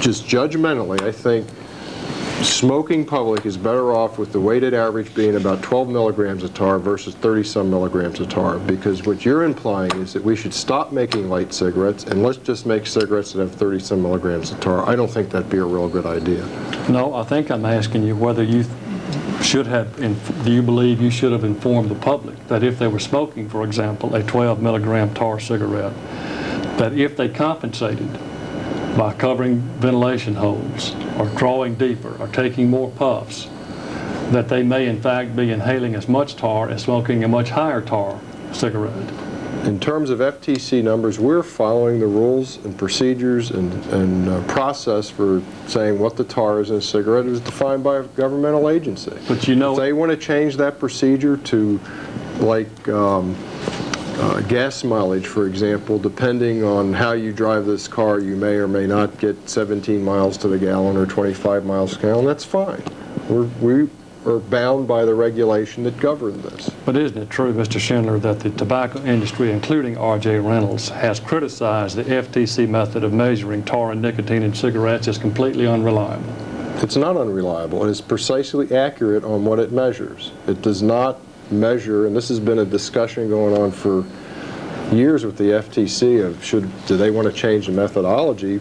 Just judgmentally, I think smoking public is better off with the weighted average being about 12 milligrams of tar versus 30-some milligrams of tar, because what you're implying is that we should stop making light cigarettes and let's just make cigarettes that have 30-some milligrams of tar. I don't think that'd be a real good idea. No, I think I'm asking you whether you should have, do you believe you should have informed the public that if they were smoking, for example, a 12 milligram tar cigarette, that if they compensated by covering ventilation holes or drawing deeper or taking more puffs, that they may in fact be inhaling as much tar as smoking a much higher tar cigarette. In terms of FTC numbers, we're following the rules and procedures and process for saying what the tar is in a cigarette is defined by a governmental agency. But you know, if they want to change that procedure to like gas mileage, for example, depending on how you drive this car, you may or may not get 17 miles to the gallon or 25 miles to the gallon. That's fine. We are bound by the regulation that governs this. but isn't it true, Mr. Schindler, that the tobacco industry, including R.J. Reynolds, has criticized the FTC method of measuring tar and nicotine in cigarettes as completely unreliable? It's not unreliable. It is precisely accurate on what it measures. It does not measure, and this has been a discussion going on for years with the FTC of do they want to change the methodology,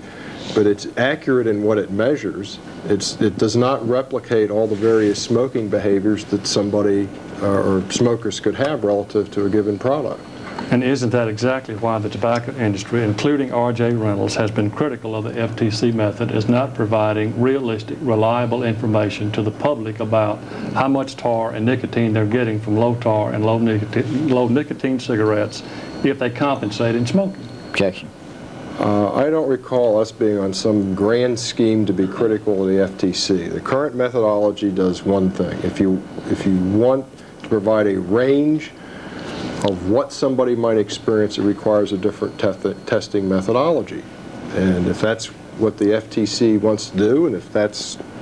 but it's accurate in what it measures. It does not replicate all the various smoking behaviors that somebody or smokers could have relative to a given product. And isn't that exactly why the tobacco industry, including R.J. Reynolds, has been critical of the FTC method as not providing realistic, reliable information to the public about how much tar and nicotine they're getting from low tar and low nicotine cigarettes if they compensate in smoking? Objection. I don't recall us being on some grand scheme to be critical of the FTC. The current methodology does one thing. If you want to provide a range of what somebody might experience, it requires a different testing methodology. And if that's what the FTC wants to do, and if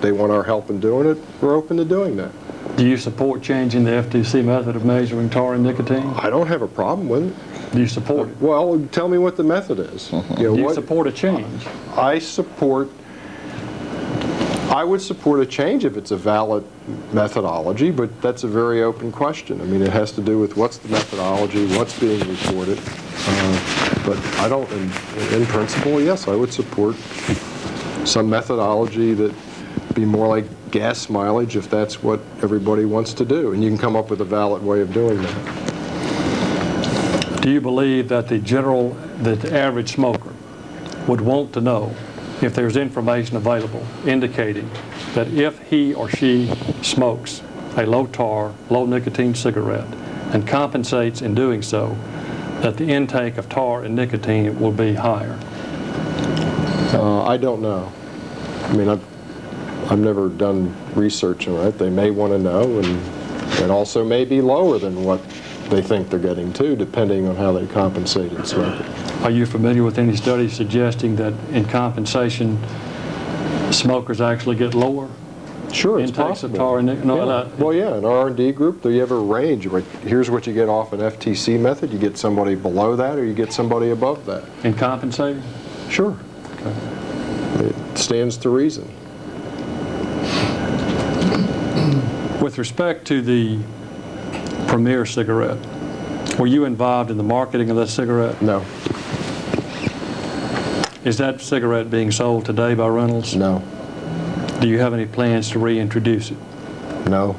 they want our help in doing it, we're open to doing that. Do you support changing the FTC method of measuring tar and nicotine? I don't have a problem with it. Do you support it? Well, tell me what the method is. Do you support a change? I would support a change if it's a valid methodology, but that's a very open question. I mean, it has to do with what's the methodology, what's being reported. But I don't, in principle, yes, I would support some methodology that be more like gas mileage if that's what everybody wants to do. And you can come up with a valid way of doing that. Do you believe that the average smoker would want to know if there's information available indicating that if he or she smokes a low tar, low nicotine cigarette and compensates in doing so, that the intake of tar and nicotine will be higher? I don't know. I mean, I've never done research on it. They may want to know, and it also may be lower than what they think they're getting too, depending on how they compensate in smoking. Are you familiar with any studies suggesting that in compensation, smokers actually get lower? Sure, it's intakes possible. Of tar and nicotine? Well, yeah, in our R&D group, they have a range. Here's what you get off an FTC method. You get somebody below that, or you get somebody above that. In compensating? Sure. Okay. It stands to reason. With respect to the Premier cigarette, were you involved in the marketing of that cigarette? No. Is that cigarette being sold today by Reynolds? No. Do you have any plans to reintroduce it? No.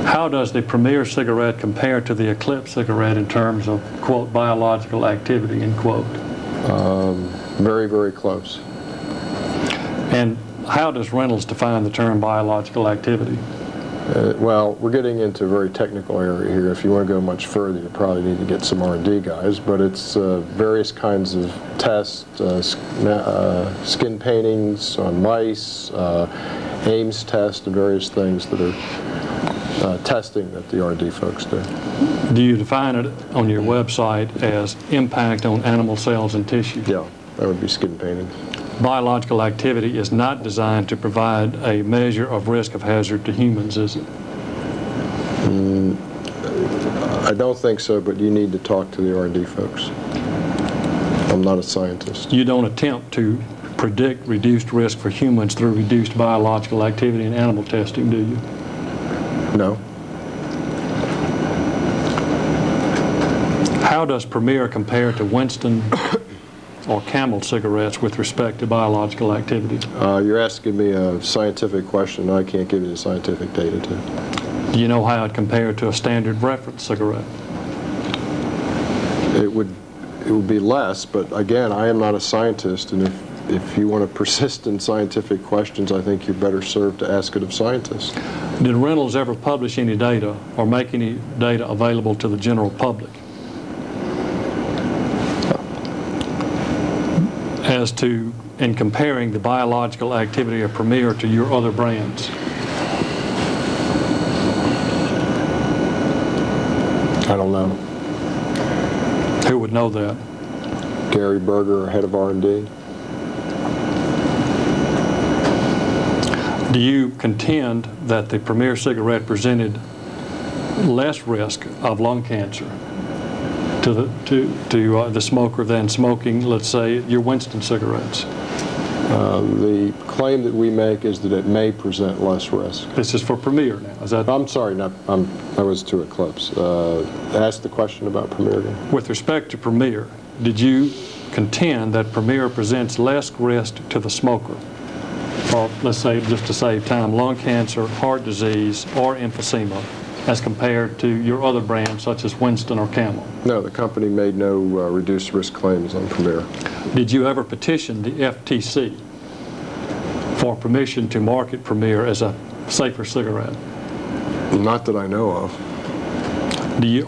How does the Premier cigarette compare to the Eclipse cigarette in terms of, quote, biological activity, end quote? Very, very close. And how does Reynolds define the term biological activity? Well, we're getting into a very technical area here. If you want to go much further, you probably need to get some R&D guys, but it's various kinds of tests, skin paintings on mice, Ames test, and various things that are testing that the R&D folks do. Do you define it on your website as impact on animal cells and tissue? Yeah, that would be skin painting. Biological activity is not designed to provide a measure of risk of hazard to humans, is it? I don't think so, but you need to talk to the R&D folks. I'm not a scientist. You don't attempt to predict reduced risk for humans through reduced biological activity in animal testing, do you? No. How does Premier compare to Winston or Camel cigarettes with respect to biological activity? You're asking me a scientific question I can't give you the scientific data to. Do you know how it compared to a standard reference cigarette? It would be less, but again, I am not a scientist, and if you want to persist in scientific questions, I think you're better served to ask it of scientists. Did Reynolds ever publish any data or make any data available to the general public as to, in comparing the biological activity of Premier to your other brands? I don't know. Who would know that? Gary Berger, head of R&D. Do you contend that the Premier cigarette presented less risk of lung cancer to the smoker than smoking, let's say, your Winston cigarettes? The claim that we make is that it may present less risk. This is for Premier now, is that? I'm sorry, I was to Eclipse. Ask the question about Premier again. With respect to Premier, did you contend that Premier presents less risk to the smoker, or let's say, just to save time, lung cancer, heart disease, or emphysema, as compared to your other brands such as Winston or Camel? No, the company made no reduced risk claims on Premier. Did you ever petition the FTC for permission to market Premier as a safer cigarette? Not that I know of.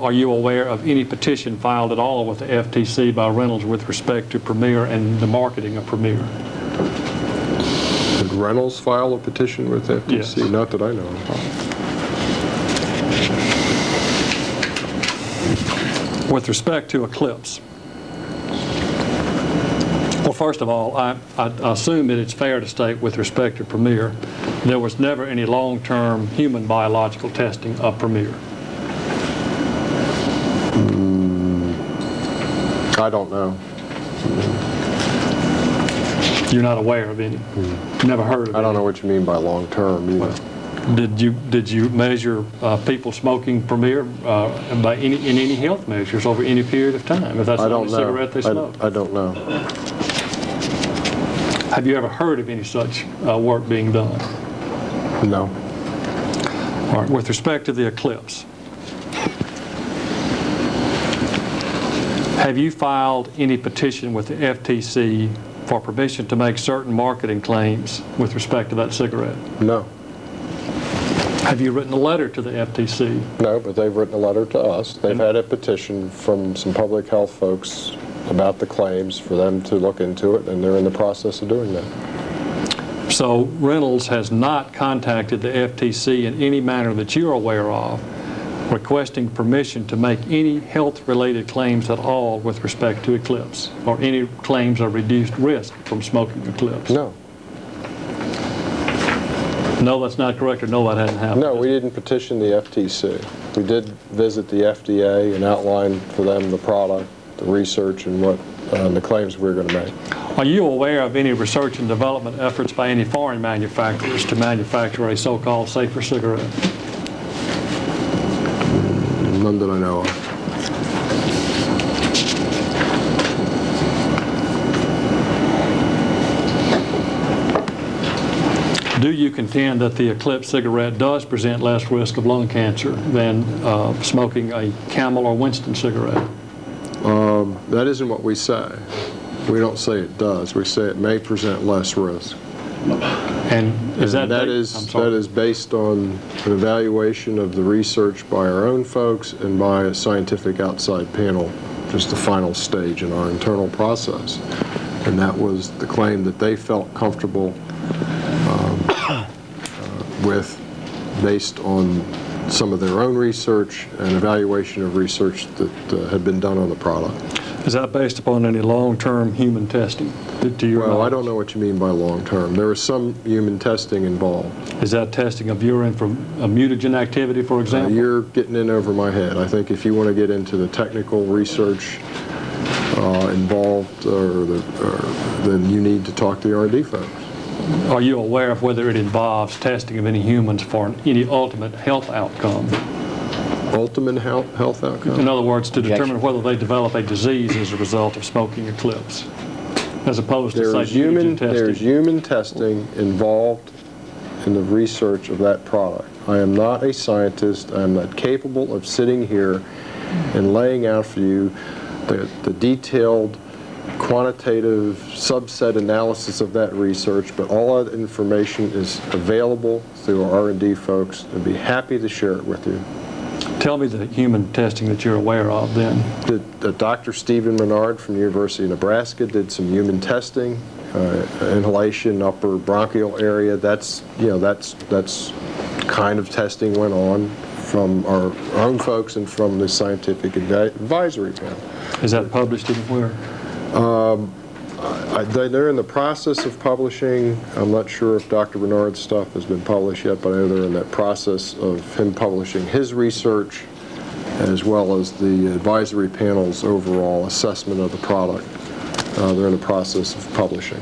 Are you aware of any petition filed at all with the FTC by Reynolds with respect to Premier and the marketing of Premier? Did Reynolds file a petition with the FTC? Yes. Not that I know of. With respect to Eclipse, well, first of all, I assume that it's fair to state with respect to Premier, there was never any long-term human biological testing of Premier. I don't know. You're not aware of any? Never heard of any? I don't know what you mean by long-term either. Well, did you measure people smoking Premier in any health measures over any period of time, if that's the only cigarette they smoked? I don't know. Have you ever heard of any such work being done? No. All right, with respect to the Eclipse, have you filed any petition with the FTC for permission to make certain marketing claims with respect to that cigarette? No. Have you written a letter to the FTC? No, but they've written a letter to us. They've had a petition from some public health folks about the claims for them to look into it, and they're in the process of doing that. So Reynolds has not contacted the FTC in any manner that you're aware of, requesting permission to make any health-related claims at all with respect to Eclipse, or any claims of reduced risk from smoking Eclipse? No. No, that's not correct, or no, that hadn't happened? No, we didn't petition the FTC. We did visit the FDA and outline for them the product, the research, and what the claims we were going to make. Are you aware of any research and development efforts by any foreign manufacturers to manufacture a so-called safer cigarette? None that I know of. Do you contend that the Eclipse cigarette does present less risk of lung cancer than smoking a Camel or Winston cigarette? That isn't what we say. We don't say it does. We say it may present less risk. And is that that is based on an evaluation of the research by our own folks and by a scientific outside panel, just the final stage in our internal process. And that was the claim that they felt comfortable with, based on some of their own research and evaluation of research that had been done on the product. Is that based upon any long-term human testing? Well, I don't know what you mean by long-term. There was some human testing involved. Is that testing of urine for mutagen activity, for example? You're getting in over my head. I think if you want to get into the technical research involved, then you need to talk to the R&D folks. Are you aware of whether it involves testing of any humans for any ultimate health outcome? Ultimate health outcome? In other words, to determine whether they develop a disease as a result of smoking Eclipse, as opposed to, say, mutagen testing. There's human testing involved in the research of that product. I am not a scientist. I am not capable of sitting here and laying out for you the detailed quantitative subset analysis of that research, but all that information is available through our R&D folks, and be happy to share it with you. Tell me the human testing that you're aware of then. Dr. Stephen Menard from the University of Nebraska did some human testing, inhalation, upper bronchial area. That's kind of testing went on from our own folks and from the scientific advisory panel. Is that published anywhere? They're in the process of publishing. I'm not sure if Dr. Bernard's stuff has been published yet, but I know they're in that process of him publishing his research, as well as the advisory panel's overall assessment of the product. They're in the process of publishing.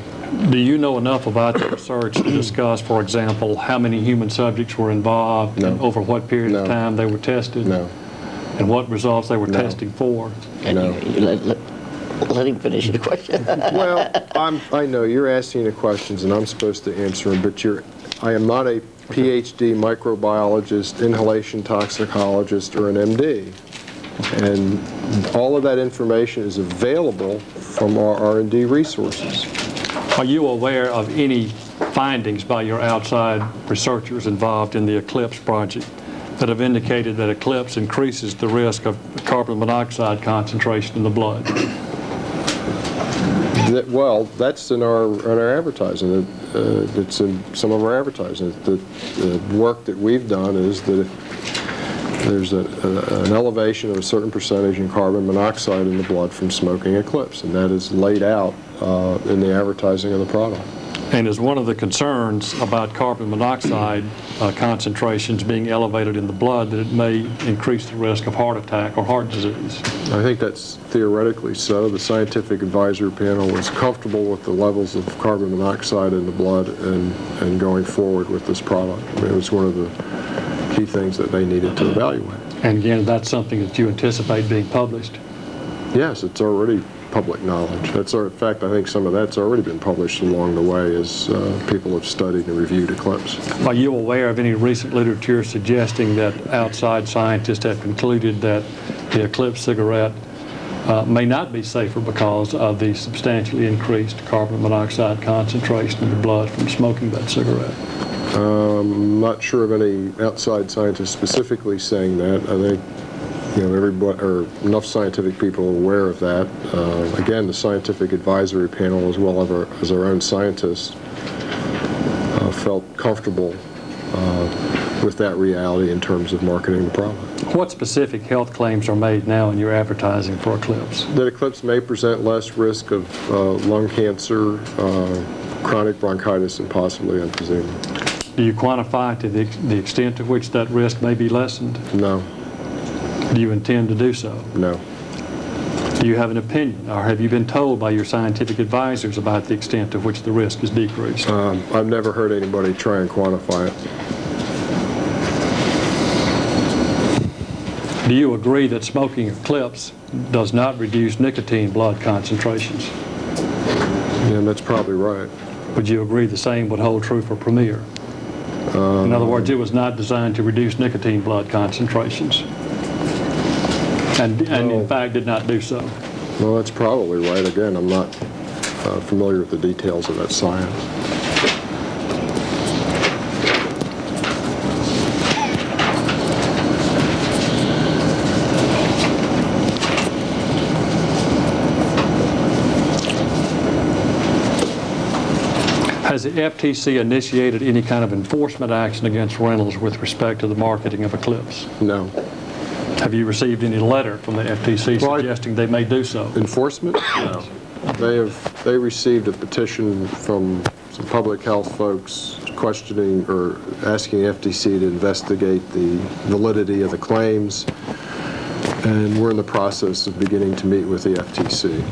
Do you know enough about the research to discuss, for example, how many human subjects were involved, No. and over what period No. of time they were tested, No. and what results they were No. testing for? No. Let him finish the question. Well, I know you're asking the questions and I'm supposed to answer them, but I am not a PhD microbiologist, inhalation toxicologist, or an MD. And all of that information is available from our R&D resources. Are you aware of any findings by your outside researchers involved in the Eclipse project that have indicated that Eclipse increases the risk of carbon monoxide concentration in the blood? Well, that's in our advertising. It's in some of our advertising. The work that we've done is that if there's an elevation of a certain percentage in carbon monoxide in the blood from smoking Eclipse, and that is laid out in the advertising of the product. And is one of the concerns about carbon monoxide concentrations being elevated in the blood that it may increase the risk of heart attack or heart disease? I think that's theoretically so. The scientific advisory panel was comfortable with the levels of carbon monoxide in the blood and going forward with this product. I mean, it was one of the key things that they needed to evaluate. And again, that's something that you anticipate being published? Yes, it's already public knowledge. In fact, I think some of that's already been published along the way as people have studied and reviewed Eclipse. Are you aware of any recent literature suggesting that outside scientists have concluded that the Eclipse cigarette may not be safer because of the substantially increased carbon monoxide concentration in the blood from smoking that cigarette? I'm not sure of any outside scientists specifically saying that. I think everybody, or enough scientific people are aware of that. Again, the scientific advisory panel, as well as our own scientists, felt comfortable with that reality in terms of marketing the product. What specific health claims are made now in your advertising for Eclipse? That Eclipse may present less risk of lung cancer, chronic bronchitis, and possibly emphysema. Do you quantify to the extent to which that risk may be lessened? No. Do you intend to do so? No. Do you have an opinion, or have you been told by your scientific advisors about the extent to which the risk is decreased? I've never heard anybody try and quantify it. Do you agree that smoking Eclipse does not reduce nicotine blood concentrations? Yeah, that's probably right. Would you agree the same would hold true for Premier? In other words, it was not designed to reduce nicotine blood concentrations, and in fact did not do so. Well, that's probably right. Again, I'm not familiar with the details of that science. Has the FTC initiated any kind of enforcement action against Reynolds with respect to the marketing of Eclipse? No. Have you received any letter from the FTC suggesting they may do so? Enforcement? No. They received a petition from some public health folks questioning or asking the FTC to investigate the validity of the claims, and we're in the process of beginning to meet with the FTC.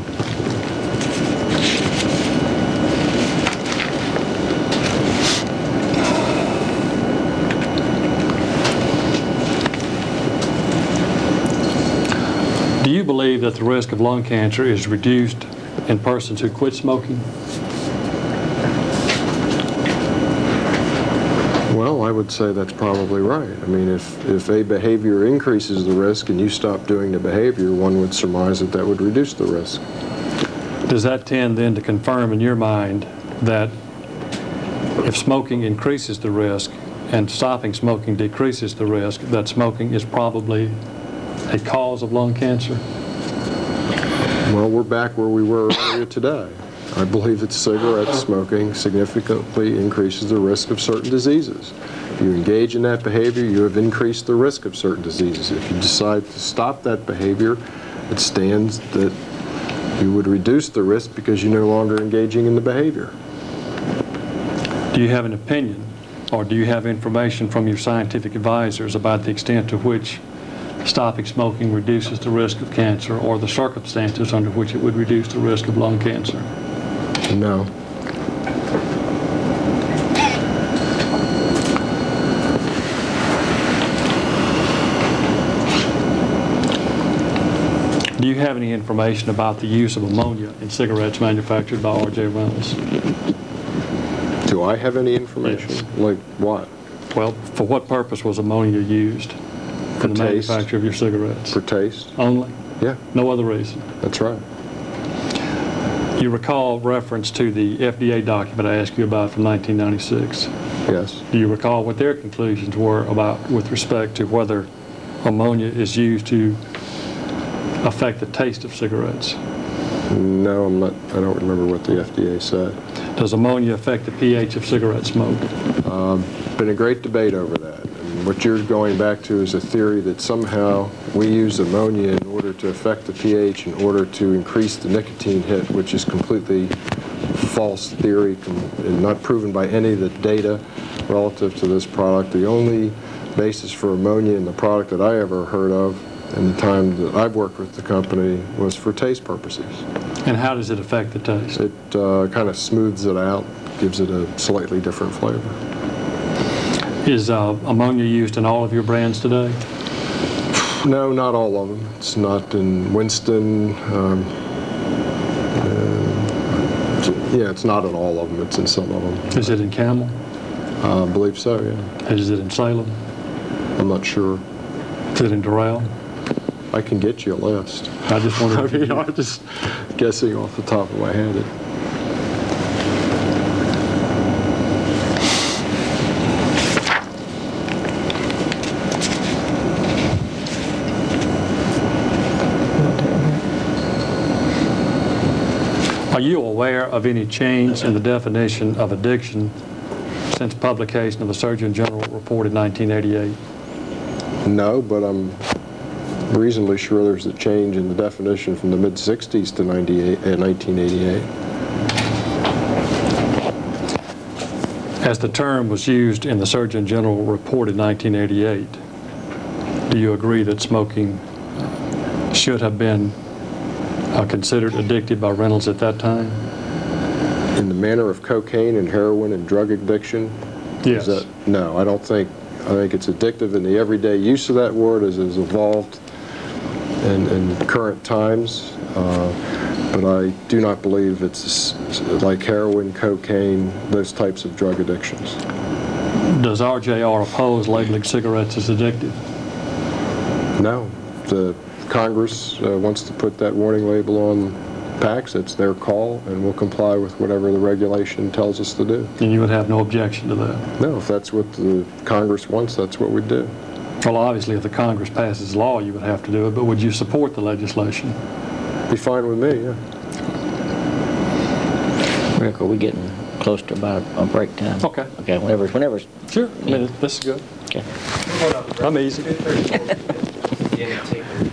Do you believe that the risk of lung cancer is reduced in persons who quit smoking? Well, I would say that's probably right. I mean, if a behavior increases the risk and you stop doing the behavior, one would surmise that that would reduce the risk. Does that tend then to confirm in your mind that if smoking increases the risk and stopping smoking decreases the risk, that smoking is probably a cause of lung cancer? Well, we're back where we were earlier today. I believe that cigarette smoking significantly increases the risk of certain diseases. If you engage in that behavior, you have increased the risk of certain diseases. If you decide to stop that behavior, it stands that you would reduce the risk because you're no longer engaging in the behavior. Do you have an opinion, or do you have information from your scientific advisors about the extent to which stopping smoking reduces the risk of cancer, or the circumstances under which it would reduce the risk of lung cancer? No. Do you have any information about the use of ammonia in cigarettes manufactured by R.J. Reynolds? Do I have any information? Yes. Like what? Well, for what purpose was ammonia used For in the taste. manufacture of your cigarettes? For taste? Only? Yeah, No other reason? that's right. You recall reference to the FDA document I asked you about from 1996. Yes. Do you recall what their conclusions were about with respect to whether ammonia is used to affect the taste of cigarettes? No, I don't remember what the FDA said. Does ammonia affect the pH of cigarette smoke? Been a great debate over that. And what you're going back to is a theory that somehow we use ammonia in order to affect the pH in order to increase the nicotine hit, which is completely false theory and not proven by any of the data relative to this product. The only basis for ammonia in the product that I ever heard of in the time that I've worked with the company was for taste purposes. And how does it affect the taste? It kind of smooths it out, gives it a slightly different flavor. Is ammonia used in all of your brands today? No, not all of them. It's not in Winston. Yeah, it's not in all of them. It's in some of them. Is it in Camel? I believe so, yeah. Is it in Salem? I'm not sure. Is it in Doral? I can get you a list. I just wondered. I mean, I'm just guessing off the top of my head. Are you aware of any change in the definition of addiction since publication of the Surgeon General report in 1988? No, but I'm reasonably sure there's a change in the definition from the mid-60s to 1988. As the term was used in the Surgeon General report in 1988, do you agree that smoking should have been considered addictive by Reynolds at that time? In the manner of cocaine and heroin and drug addiction? Yes. No, I don't think. I think it's addictive in the everyday use of that word as it has evolved in current times. But I do not believe it's like heroin, cocaine, those types of drug addictions. Does RJR oppose labeling cigarettes as addictive? No. The Congress wants to put that warning label on packs. It's their call, and we'll comply with whatever the regulation tells us to do. And you would have no objection to that? No, if that's what the Congress wants, that's what we do. Well, obviously, if the Congress passes law, you would have to do it, but would you support the legislation? Be fine with me, yeah. Rick, are we getting close to about a break time? Okay. Okay, whenever. Sure. I mean, this is good. Okay. I'm easy. Good 34 minutes.